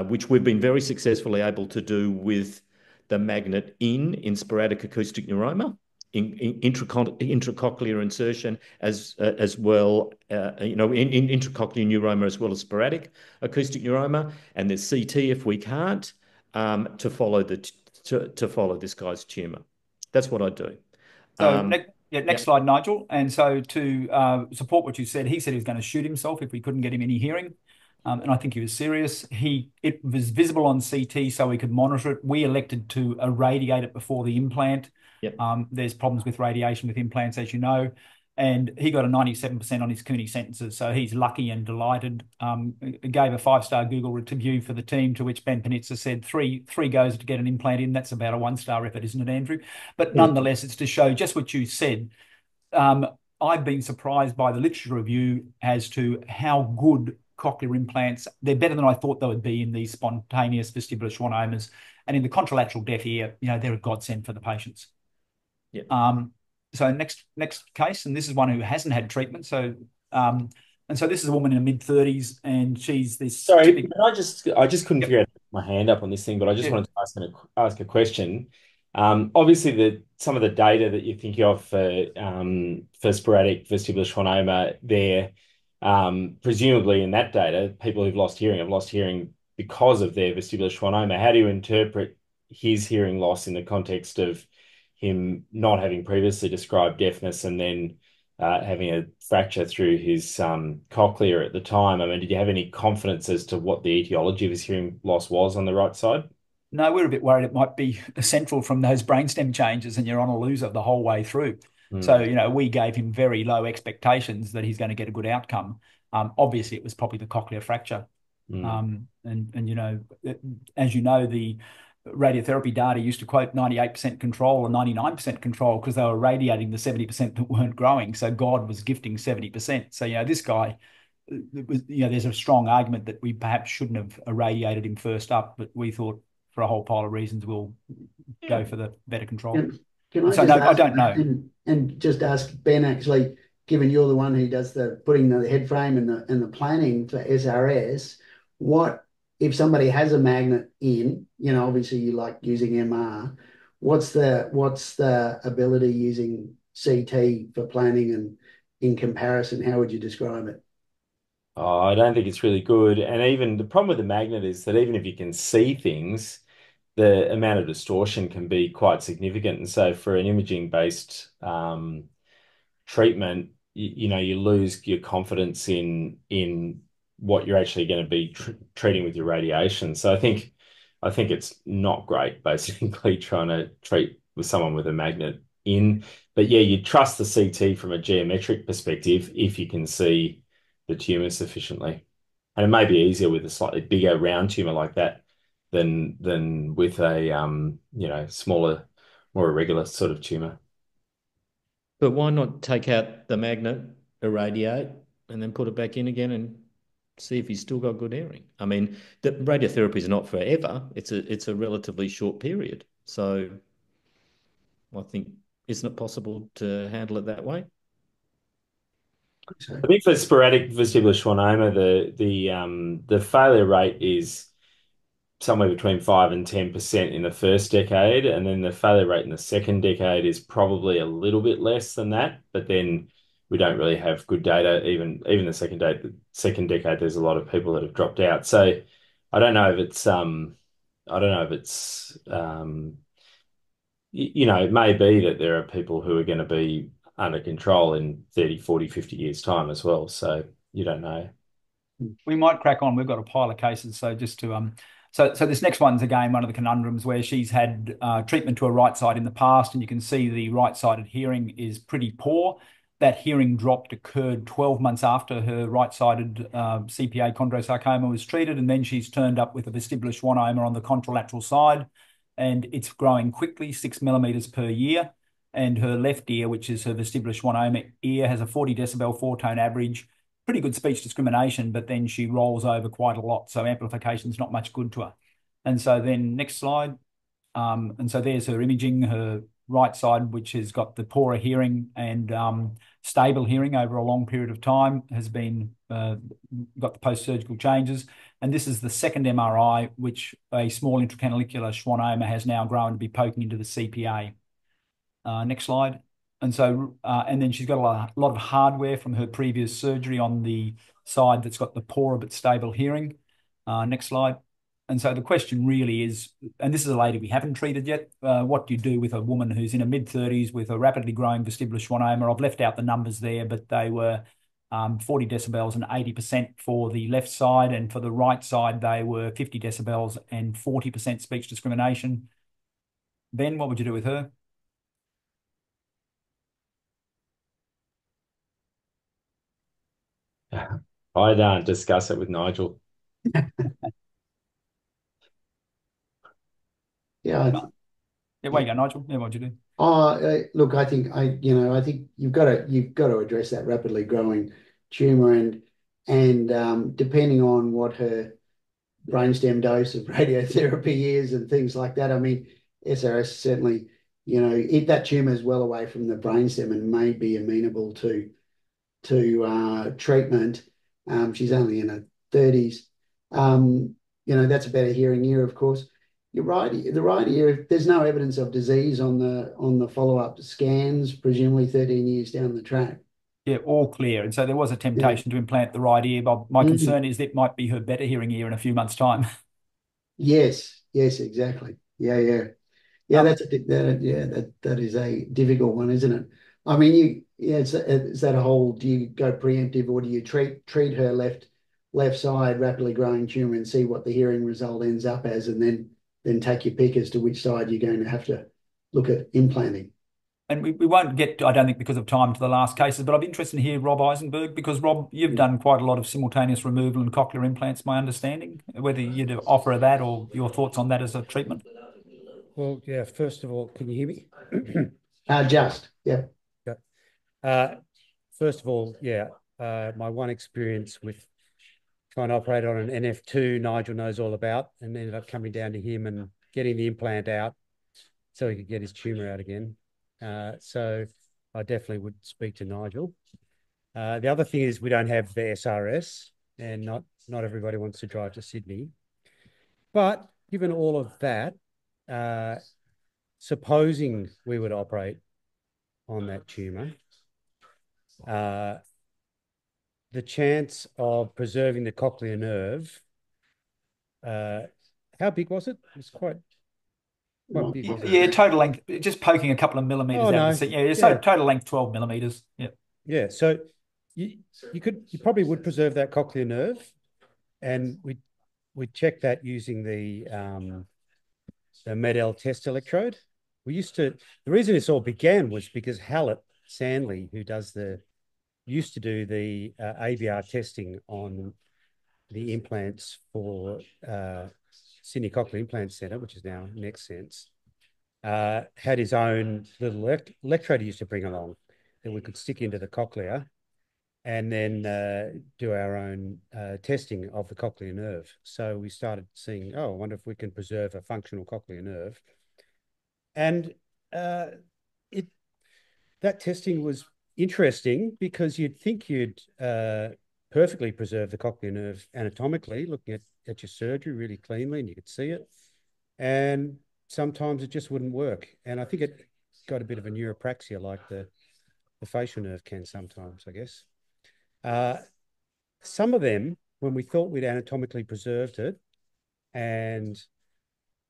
which we've been very successfully able to do with the magnet in sporadic acoustic neuroma, in intracochlear insertion as well, you know, in intracochlear neuroma as well as sporadic acoustic neuroma. And there's CT if we can't, to follow this guy's tumour. That's what I do. So next slide, Nigel. And so to support what you said, he said he was going to shoot himself if we couldn't get him any hearing. And I think he was serious. It was visible on CT, so we could monitor it. We elected to irradiate it before the implant. Yep. There's problems with radiation with implants, as you know. And he got a 97% on his CUNY sentences, so he's lucky and delighted. Gave a 5-star Google review for the team, to which Ben Panizza said three goes to get an implant in. That's about a 1-star effort, isn't it, Andrew? But nonetheless, it's to show just what you said. I've been surprised by the literature review as to how good cochlear implants, they're better than I thought they would be in these spontaneous vestibular schwannomas. And in the contralateral deaf ear, you know, they're a godsend for the patients. Yeah. So next case, and this is one who hasn't had treatment. So and so this is a woman in her mid-30s, and she's this. Sorry, I just couldn't figure out my hand up on this thing, but I just wanted to ask a question. Obviously, some of the data that you think of for sporadic vestibular schwannoma, there, presumably in that data, people who've lost hearing have lost hearing because of their vestibular schwannoma. How do you interpret his hearing loss in the context of him not having previously described deafness and then having a fracture through his cochlear at the time? I mean, did you have any confidence as to what the etiology of his hearing loss was on the right side? No, we're a bit worried it might be central from those brainstem changes, and you're on a loser the whole way through. So, you know, we gave him very low expectations that he's going to get a good outcome. Obviously, it was probably the cochlear fracture. And you know, as you know, the radiotherapy data used to quote 98% control or 99% control because they were radiating the 70% that weren't growing. So God was gifting 70%. So, you know, this guy, you know, there's a strong argument that we perhaps shouldn't have irradiated him first up, but we thought for a whole pile of reasons we'll go for the better control. Can I I don't know. And just ask Ben, actually, given you're the one who does the putting the head frame and the planning for SRS, what if somebody has a magnet in, you know, obviously you like using MR, what's the ability using CT for planning, and in comparison, how would you describe it? Oh, I don't think it's really good. And even the problem with the magnet is that even if you can see things, the amount of distortion can be quite significant. And so for an imaging-based treatment, you know, you lose your confidence in what you're actually going to be treating with your radiation. So I think it's not great, basically, trying to treat with someone with a magnet in. But yeah, you trust the CT from a geometric perspective if you can see the tumor sufficiently. And it may be easier with a slightly bigger round tumor like that than with a you know, smaller, more irregular sort of tumor. But why not take out the magnet, irradiate, and then put it back in again and see if he's still got good hearing? I mean, the radiotherapy is not forever. It's a relatively short period. So I think, isn't it possible to handle it that way? I think for sporadic vestibular schwannoma, the failure rate is somewhere between 5 and 10% in the first decade, and then the failure rate in the second decade is probably a little bit less than that. But then we don't really have good data. Even the second decade, there's a lot of people that have dropped out. So I don't know if it's I don't know if it's it may be that there are people who are going to be under control in 30, 40, 50 years' time as well. So you don't know. We might crack on. We've got a pile of cases. So just to so this next one's again one of the conundrums where she's had treatment to her right side in the past, and you can see the right-sided hearing is pretty poor. That hearing drop occurred 12 months after her right-sided CPA chondrosarcoma was treated, and then she's turned up with a vestibular schwannoma on the contralateral side, and it's growing quickly, 6 millimeters per year. And her left ear, which is her vestibular schwannoma ear, has a 40 decibel four-tone average, pretty good speech discrimination, but then she rolls over quite a lot. So amplification is not much good to her. And so then next slide. And so there's her imaging, her right side, which has got the poorer hearing and stable hearing over a long period of time, has been got the post-surgical changes. And this is the second MRI, which a small intracanalicular schwannoma has now grown to be poking into the CPA. Next slide. And so, and then she's got a lot of hardware from her previous surgery on the side that's got the poorer but stable hearing. Next slide. And so the question really is, and this is a lady we haven't treated yet, what do you do with a woman who's in her mid-30s with a rapidly growing vestibular schwannoma? I've left out the numbers there, but they were 40 decibels and 80% for the left side, and for the right side, they were 50 decibels and 40% speech discrimination. Ben, what would you do with her? I'd discuss it with Nigel. Yeah. Yeah, where you go, Nigel? Yeah, what'd you do? Look, I think you've got to address that rapidly growing tumor, and depending on what her brainstem dose of radiotherapy is and things like that. I mean, SRS certainly, if that tumor is well away from the brainstem and may be amenable to treatment. She's only in her 30s. That's a better hearing ear, of course. You're right. The right ear, there's no evidence of disease on the follow-up scans, presumably 13 years down the track. Yeah, all clear. And so there was a temptation to implant the right ear, but my concern is that might be her better hearing ear in a few months' time. Yes, exactly. Yeah. That is a difficult one, isn't it? I mean, it's that whole, do you go preemptive or do you treat her left side rapidly growing tumor and see what the hearing result ends up as, and then take your pick as to which side you're going to have to look at implanting. And we won't get, I don't think because of time, to the last cases, but I'd be interested to hear Rob Eisenberg, because Rob, you've done quite a lot of simultaneous removal and cochlear implants, my understanding, whether you'd offer that or your thoughts on that as a treatment. Well, yeah, first of all, can you hear me? Yeah. First of all, my one experience with trying to operate on an NF2, Nigel knows all about, and ended up coming down to him and getting the implant out so he could get his tumor out again. So I definitely would speak to Nigel. The other thing is we don't have the SRS, and not everybody wants to drive to Sydney. But given all of that, supposing we would operate on that tumor, the chance of preserving the cochlear nerve, how big was it? It was quite big, wasn't it? Yeah, total length, just poking a couple of millimeters out of the seat. Yeah, so total length 12 millimeters. Yeah. Yeah, so you probably would preserve that cochlear nerve, and we'd check that using the Med-L test electrode. The reason this all began was because Hallett Sandley, who used to do the ABR testing on the implants for Sydney Cochlear Implant Centre, which is now NextSense, had his own little electrode he used to bring along that we could stick into the cochlea and then do our own testing of the cochlear nerve. So we started seeing, I wonder if we can preserve a functional cochlear nerve. And that testing was interesting because you'd think you'd perfectly preserve the cochlear nerve anatomically, looking at your surgery really cleanly, and you could see it. And sometimes it just wouldn't work. And I think it got a bit of a neuropraxia, like the The facial nerve can sometimes, I guess. Some of them, when we thought we'd anatomically preserved it, and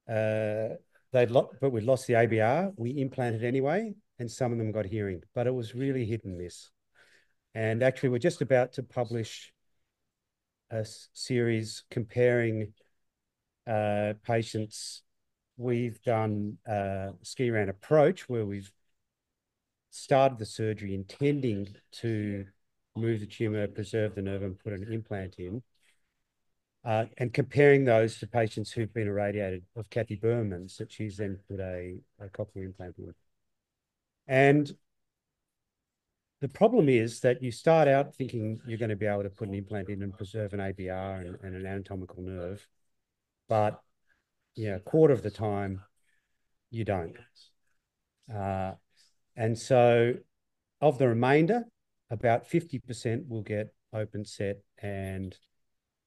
but we'd lost the ABR, we implanted anyway, and some of them got hearing, but it was really hit and miss. And actually, we're just about to publish a series comparing patients. We've done a ski-ran approach where we've started the surgery intending to remove the tumour, preserve the nerve, and put an implant in, and comparing those to patients who've been irradiated of Kathy Berman's, that she's then put a cochlear implant in. And the problem is that you start out thinking you're going to be able to put an implant in and preserve an ABR and an anatomical nerve, but a quarter of the time you don't. And so of the remainder, about 50% will get open set and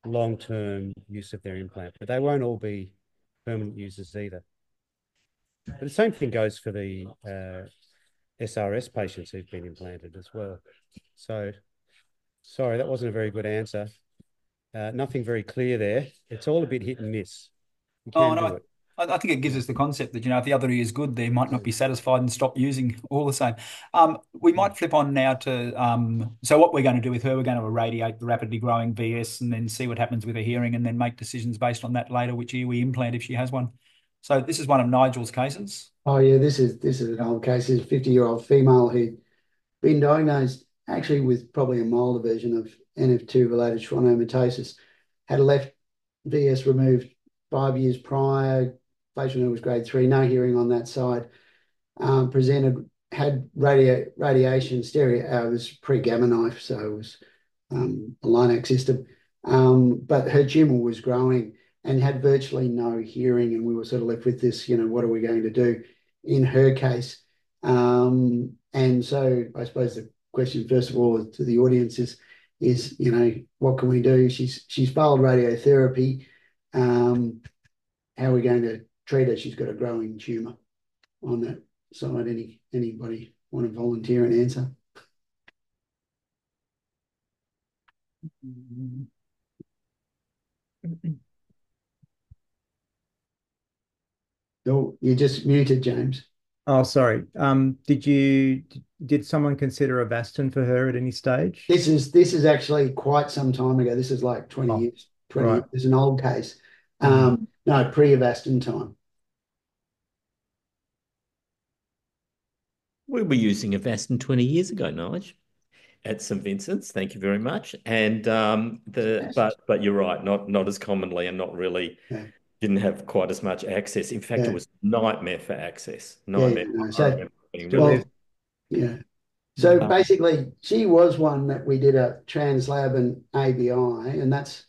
long-term use of their implant, but they won't all be permanent users either. But the same thing goes for the SRS patients who've been implanted as well. So, sorry, that wasn't a very good answer. Nothing very clear there. It's all a bit hit and miss. You can do it. I think it gives us the concept that, if the other ear is good, they might not be satisfied and stop using all the same. We might flip on now to, so what we're going to do with her, we're going to irradiate the rapidly growing VS and then see what happens with her hearing and then make decisions based on that later, which ear we implant if she has one. So this is one of Nigel's cases. Oh yeah, this is an old case. This is a 50-year-old female who'd been diagnosed actually with probably a milder version of NF2-related schwannomatosis, had a left VS removed 5 years prior, facial nerve was grade 3, no hearing on that side, had radiation stereo, it was pre-gamma knife, so it was a Linac system, but her tumour was growing and had virtually no hearing, and we were sort of left with this, what are we going to do in her case? And so I suppose the question, first of all, to the audience is what can we do? She's failed radiotherapy. How are we going to treat her? She's got a growing tumour on that side. Anybody want to volunteer and answer? Oh, you're just muted, James. Oh, sorry. Did someone consider Avastin for her at any stage? This is actually quite some time ago. This is like 20 years. 20 years. It's an old case. No, pre-Avastin time. We were using Avastin 20 years ago, Nigel, at St Vincent's. Thank you very much. And but you're right, not as commonly and not really. Yeah. Didn't have quite as much access. In fact, it was a nightmare for access. Nightmare. So basically, she was one that we did a translab and ABI, and that's,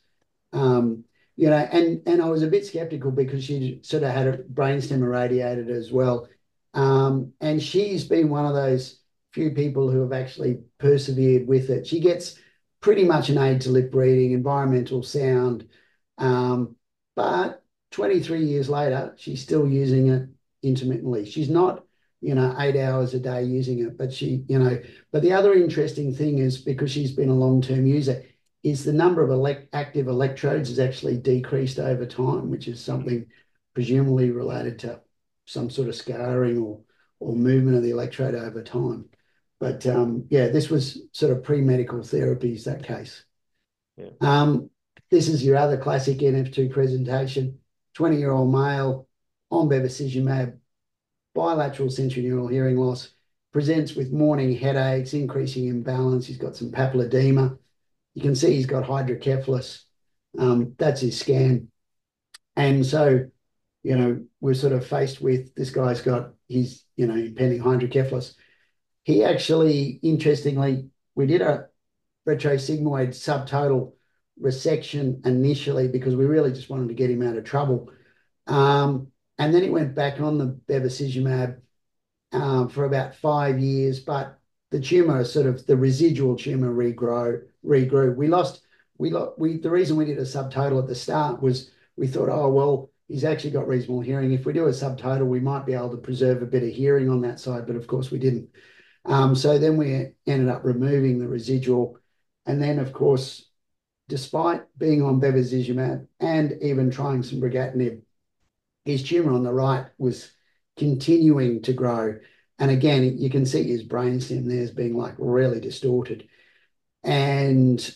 and I was a bit skeptical because she sort of had her brainstem irradiated as well. And she's been one of those few people who have actually persevered with it. She gets pretty much an aid to lip reading, environmental sound, but 23 years later, she's still using it intermittently. She's not, 8 hours a day using it, but but the other interesting thing is, because she's been a long-term user, is the number of active electrodes has actually decreased over time, which is something presumably related to some sort of scarring or movement of the electrode over time. But this was sort of pre-medical therapies, that case. Yeah. This is your other classic NF2 presentation. 20-year-old male on bevacizumab, bilateral sensorineural hearing loss, presents with morning headaches, increasing imbalance. He's got some papilledema. You can see he's got hydrocephalus. That's his scan. And so, we're sort of faced with this guy's got his, impending hydrocephalus. He actually, interestingly, we did a retrosigmoid subtotal resection initially because we really just wanted to get him out of trouble. And then he went back on the bevacizumab for about 5 years, but the tumour, the residual tumour regrew. The reason we did a subtotal at the start was we thought, oh, well, he's actually got reasonable hearing. If we do a subtotal, we might be able to preserve a bit of hearing on that side, but of course we didn't. So then we ended up removing the residual. And then, of course, despite being on bevacizumab and even trying some brigatinib, his tumor on the right was continuing to grow. And again, you can see his brainstem there as being like really distorted. And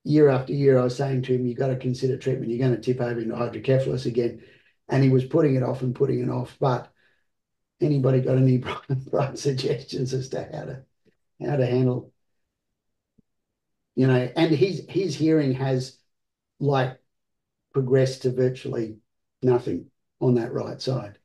year after year, I was saying to him, you've got to consider treatment. You're going to tip over into hydrocephalus again. And he was putting it off and putting it off. But anybody got any bright suggestions as to how to handle, and his hearing has like progressed to virtually nothing on that right side.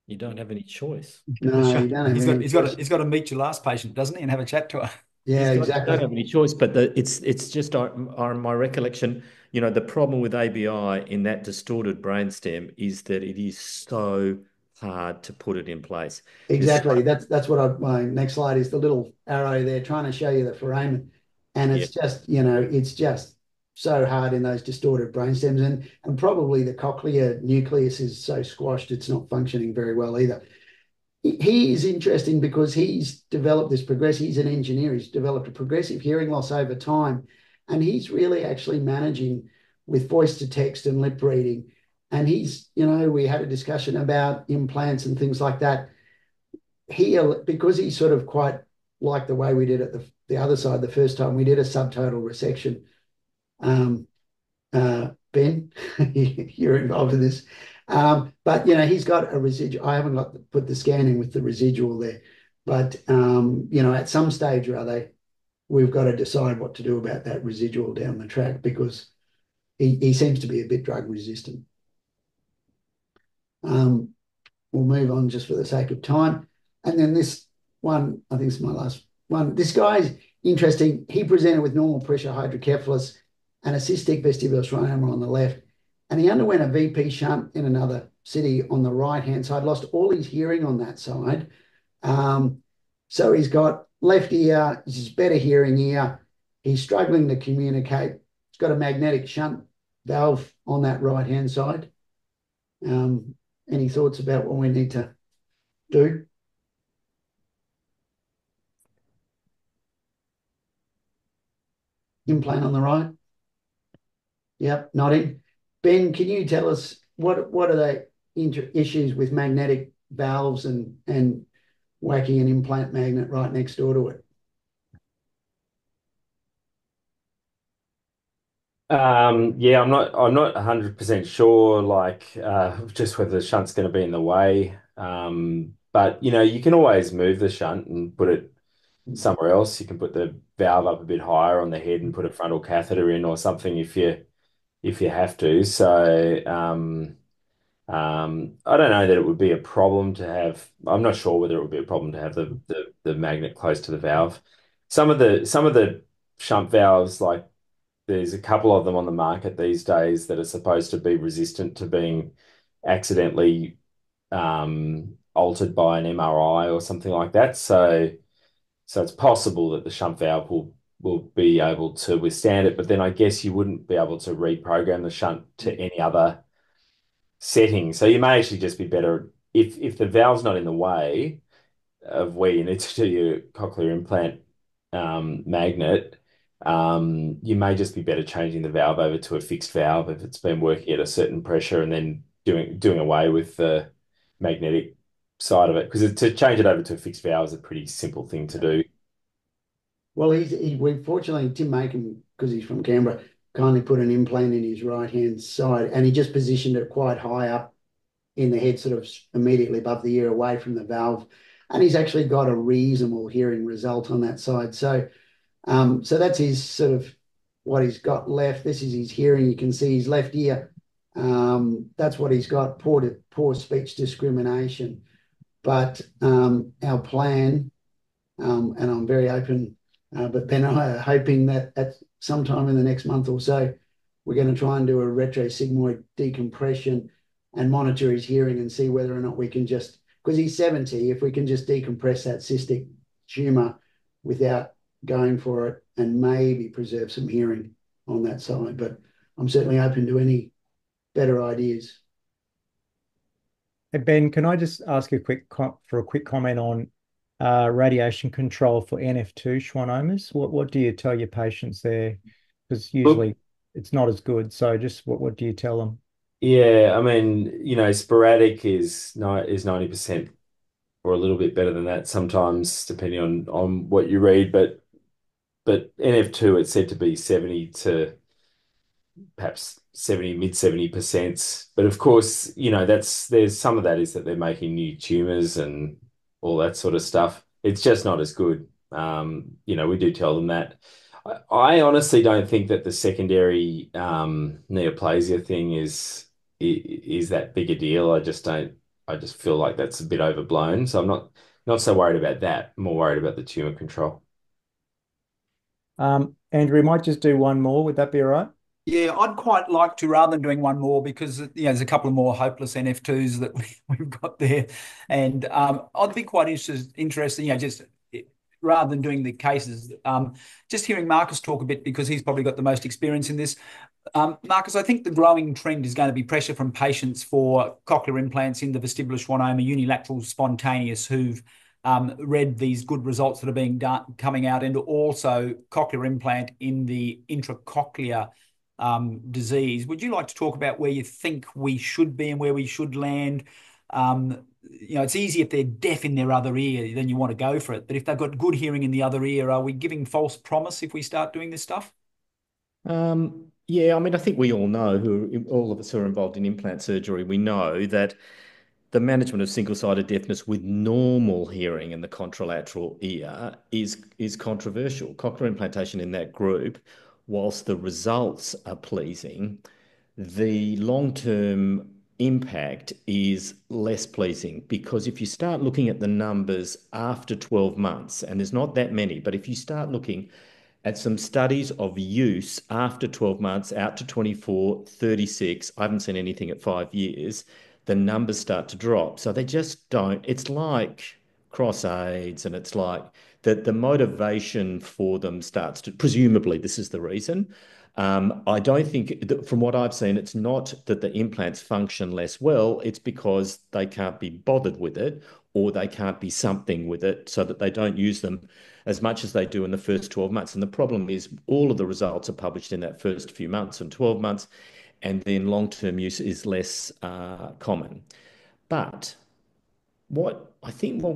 You don't have any choice. No, you don't have any choice. He's got to meet your last patient, doesn't he, and have a chat to her. Yeah, You exactly. don't have any choice, but it's just my recollection. The problem with ABI in that distorted brainstem is that it is so hard to put it in place. Exactly. That's what my next slide is, the little arrow there trying to show you the foramen. And it's just, it's just so hard in those distorted brainstems. And probably the cochlear nucleus is so squashed, it's not functioning very well either. He is interesting because he's developed this he's an engineer, he's developed a progressive hearing loss over time. And he's really actually managing with voice to text and lip reading. And we had a discussion about implants and things like that. Because he's sort of quite like the way we did it the other side the first time, we did a subtotal resection. Ben, you're involved in this. But he's got a residual. I haven't put the scan in with the residual there, but at some stage or other, we've got to decide what to do about that residual down the track because he seems to be a bit drug resistant. We'll move on just for the sake of time, and then this one, I think it's my last one. This guy's interesting. He presented with normal pressure hydrocephalus and a cystic vestibular schwannoma on the left. And he underwent a VP shunt in another city on the right-hand side, lost all his hearing on that side. So he's got left ear, his better hearing ear. He's struggling to communicate. He's got a magnetic shunt valve on that right-hand side. Any thoughts about what we need to do? Implant on the right? Yep, nodding. Ben, can you tell us what are the issues with magnetic valves and whacking an implant magnet right next door to it? Yeah, I'm not 100% sure, just whether the shunt's going to be in the way. But you can always move the shunt and put it somewhere else. You can put the valve up a bit higher on the head and put a frontal catheter in or something if you have to. So I don't know that it would be a problem to have. I'm not sure whether it would be a problem to have the magnet close to the valve. Some of the shunt valves, like there's a couple of them on the market these days that are supposed to be resistant to being accidentally altered by an MRI or something like that. So it's possible that the shunt valve will be able to withstand it, but then I guess you wouldn't be able to reprogram the shunt to any other setting. So you may actually just be better if the valve's not in the way of where you need to do your cochlear implant magnet. You may just be better changing the valve over to a fixed valve if it's been working at a certain pressure, and then doing away with the magnetic side of it. Because to change it over to a fixed valve is a pretty simple thing to do. Well, we fortunately, Tim Macon, because he's from Canberra, kindly put an implant in his right-hand side, and he just positioned it quite high up in the head, sort of immediately above the ear, away from the valve. And he's actually got a reasonable hearing result on that side. So that's his sort of what he's got left. This is his hearing. You can see his left ear. That's what he's got, poor speech discrimination. But our plan, and I'm very open, but Ben and I are hoping that at sometime in the next month or so, we're going to try and do a retrosigmoid decompression and monitor his hearing and see whether or not we can just, because he's 70, if we can just decompress that cystic tumor without going for it and maybe preserve some hearing on that side. But I'm certainly open to any better ideas. Hey, Ben, can I just ask a quick comment on radiation control for NF2 schwannomas? What do you tell your patients there? Because Look, usually it's not as good. So just what do you tell them? yeah, I mean, sporadic is 90% or a little bit better than that sometimes, depending on what you read. But NF2, it's said to be 70 to perhaps 70, mid 70%. But of course, there's some of that is that they're making new tumors and all that sort of stuff. It's just not as good. We do tell them that. I honestly don't think that the secondary neoplasia thing is that big a deal. I just don't. I just feel like that's a bit overblown. So I'm not so worried about that. I'm more worried about the tumor control. Andrew, we might just do one more. Would that be all right? Yeah, I'd quite like to, rather than doing one more, because there's a couple of more hopeless NF2s that we've got there, and I'd be quite interested, just rather than doing the cases, just hearing Marcus talk a bit because he's probably got the most experience in this. Marcus, I think the growing trend is going to be pressure from patients for cochlear implants in the vestibular schwannoma, unilateral spontaneous, who've read these good results that are being done coming out, and also cochlear implant in the intracochlear disease. Would you like to talk about where you think we should be and where we should land? It's easy if they're deaf in their other ear, then you want to go for it. But if they've got good hearing in the other ear, are we giving false promise if we start doing this stuff? Yeah, I mean, I think we all know all of us who are involved in implant surgery, we know that the management of single-sided deafness with normal hearing in the contralateral ear is controversial. Cochlear implantation in that group, whilst the results are pleasing, the long-term impact is less pleasing, because if you start looking at the numbers after 12 months, and there's not that many, but if you start looking at some studies of use after 12 months out to 24, 36, I haven't seen anything at 5 years, the numbers start to drop. So they just don't. It's like cross aids, and it's like that the motivation for them starts to, presumably this is the reason. I don't think that, from what I've seen, it's not that the implants function less well, it's because they can't be bothered with it, or they can't be something with it, so that they don't use them as much as they do in the first 12 months. And the problem is all of the results are published in that first few months and 12 months, and then long-term use is less common. But what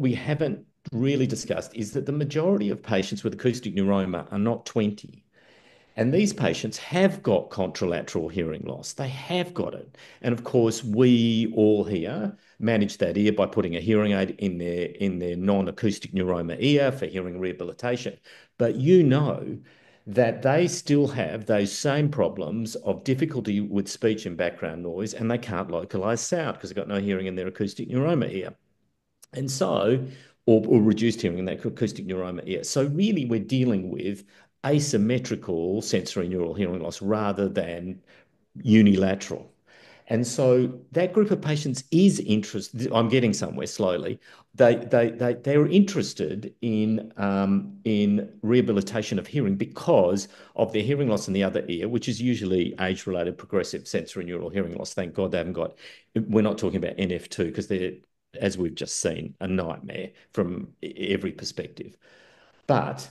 we haven't really discussed is that the majority of patients with acoustic neuroma are not 20. And these patients have got contralateral hearing loss. They have got it. And of course, we all here manage that ear by putting a hearing aid in their non-acoustic neuroma ear for hearing rehabilitation. But you know that they still have those same problems of difficulty with speech and background noise, and they can't localize sound because they've got no hearing in their acoustic neuroma ear. And so, or reduced hearing in that acoustic neuroma ear. So really we're dealing with asymmetrical sensory neural hearing loss rather than unilateral. And so that group of patients is interested. I'm getting somewhere slowly. They're interested in rehabilitation of hearing because of their hearing loss in the other ear, which is usually age-related progressive sensory neural hearing loss. Thank God they haven't got. We're not talking about NF2 because they're, as we've just seen, a nightmare from every perspective. But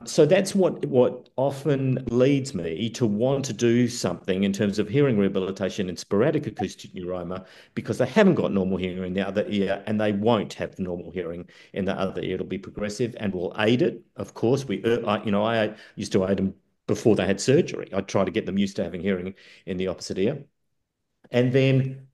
so that's what often leads me to want to do something in terms of hearing rehabilitation in sporadic acoustic neuroma, because they haven't got normal hearing in the other ear, and they won't have the normal hearing in the other ear. It'll be progressive, and we'll aid it. Of course, I used to aid them before they had surgery. I'd try to get them used to having hearing in the opposite ear. And then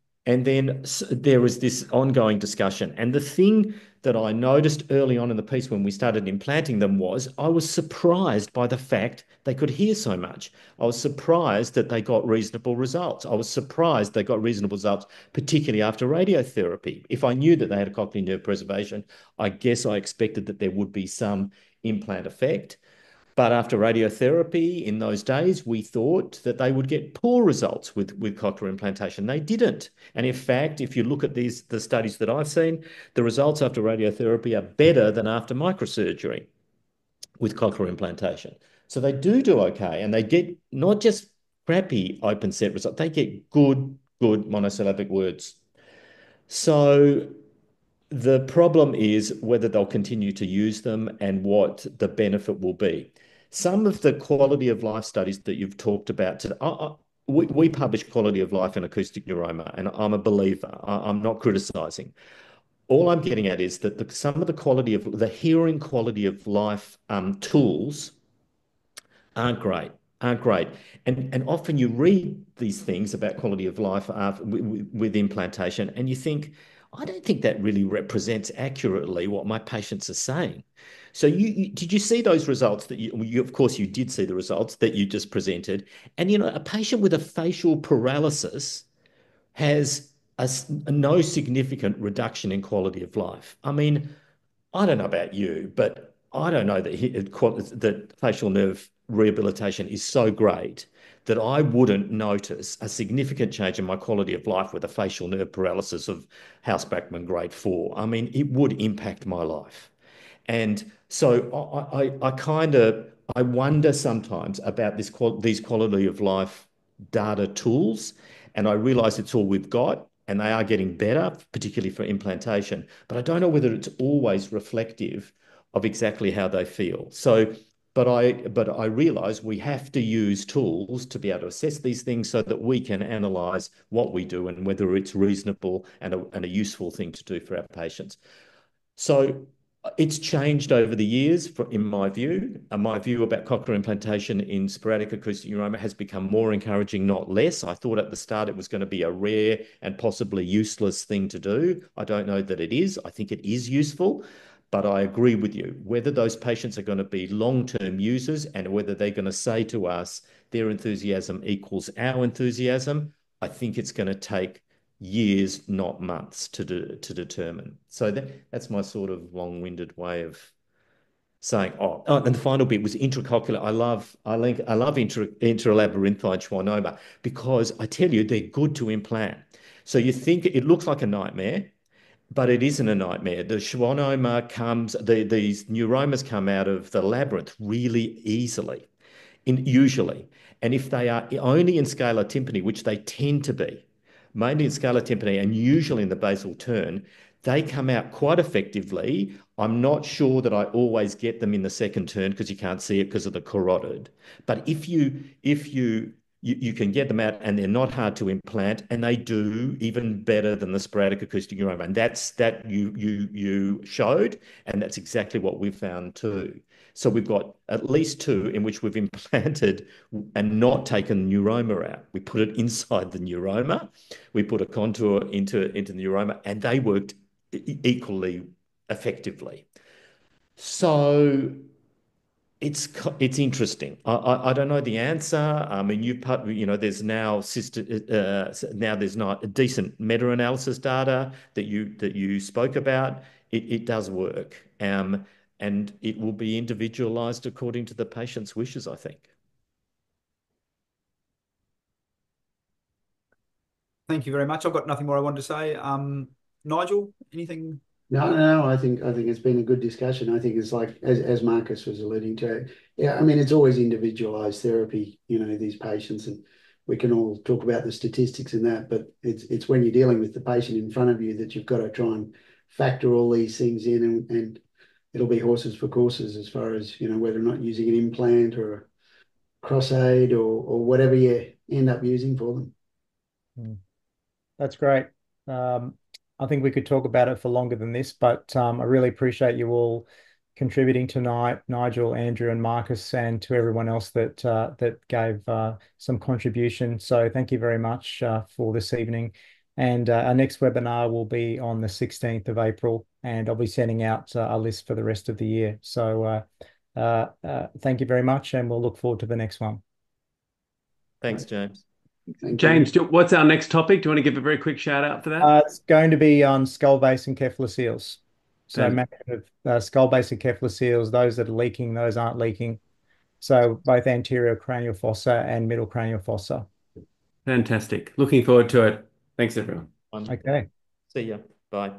there was this ongoing discussion. And the thing that I noticed early on in the piece when we started implanting them was I was surprised by the fact they could hear so much. I was surprised that they got reasonable results. I was surprised they got reasonable results, particularly after radiotherapy. If I knew that they had a cochlear nerve preservation, I guess I expected that there would be some implant effect. But after radiotherapy in those days, we thought that they would get poor results with cochlear implantation. They didn't. And in fact, if you look at the studies that I've seen, the results after radiotherapy are better than after microsurgery with cochlear implantation. So they do okay. And they get not just crappy open set results, they get good monosyllabic words. So the problem is whether they'll continue to use them and what the benefit will be. Some of the quality of life studies that you've talked about today, we publish quality of life in acoustic neuroma, and I'm a believer. I'm not criticizing. All I'm getting at is that some of the quality of the hearing quality of life tools aren't great, aren't great. And often you read these things about quality of life with implantation, and you think, I don't think that really represents accurately what my patients are saying. So did you see those results that of course you did see the results that you just presented. And a patient with a facial paralysis has a no significant reduction in quality of life. I mean, I don't know about you, but I don't know that facial nerve rehabilitation is so great that I wouldn't notice a significant change in my quality of life with a facial nerve paralysis of House-Bachmann grade 4. I mean, it would impact my life. And so I wonder sometimes about these quality of life data tools, and I realize it's all we've got, and they are getting better, particularly for implantation. But I don't know whether it's always reflective of exactly how they feel. So, but I realize we have to use tools to be able to assess these things so that we can analyze what we do and whether it's reasonable and a useful thing to do for our patients. So it's changed over the years, in my view. My view about cochlear implantation in sporadic acoustic neuroma has become more encouraging, not less. I thought at the start it was going to be a rare and possibly useless thing to do. I don't know that it is. I think it is useful, but I agree with you. Whether those patients are going to be long-term users and whether they're going to say to us their enthusiasm equals our enthusiasm, I think it's going to take years, not months, to determine. So that's my sort of long-winded way of saying. And the final bit was intracochlear. I love intralabyrinthine schwannoma because I tell you they're good to implant. So you think it looks like a nightmare, but it isn't a nightmare. The schwannoma these neuromas come out of the labyrinth really easily, usually. And if they are only in scalar tympani, which they tend to be, mainly in scalar tympani and usually in the basal turn, they come out quite effectively. I'm not sure that I always get them in the second turn because you can't see it because of the carotid. But if you can get them out and they're not hard to implant and they do even better than the sporadic acoustic neuroma. And that you showed, and that's exactly what we've found too. So we've got at least 2 in which we've implanted and not taken the neuroma out. We put it inside the neuroma. We put a contour into the neuroma, and they worked equally effectively. So it's interesting. I don't know the answer. I mean, there's now there's not a decent meta-analysis data that you spoke about. It does work, and it will be individualized according to the patient's wishes, I think. Thank you very much. I've got nothing more I wanted to say. Nigel, anything? No. I think it's been a good discussion. I think it's like as Marcus was alluding to. Yeah, I mean it's always individualized therapy. These patients, and we can all talk about the statistics and that, but it's when you're dealing with the patient in front of you that you've got to try and factor all these things in, and it'll be horses for courses as far as whether or not using an implant or a cross aid or whatever you end up using for them. That's great. I think we could talk about it for longer than this, but I really appreciate you all contributing tonight, Nigel, Andrew, and Marcus, and to everyone else that gave some contribution. So thank you very much for this evening. And our next webinar will be on the 16th of April, and I'll be sending out a list for the rest of the year. So thank you very much, and we'll look forward to the next one. Thanks, James. James, what's our next topic? Do you want to give a very quick shout out for that? It's going to be on skull base and Kevlar seals. So management of skull base and Kevlar seals, those that are leaking, those aren't leaking. So both anterior cranial fossa and middle cranial fossa. Fantastic. Looking forward to it. Thanks, everyone. Okay. See ya. Bye.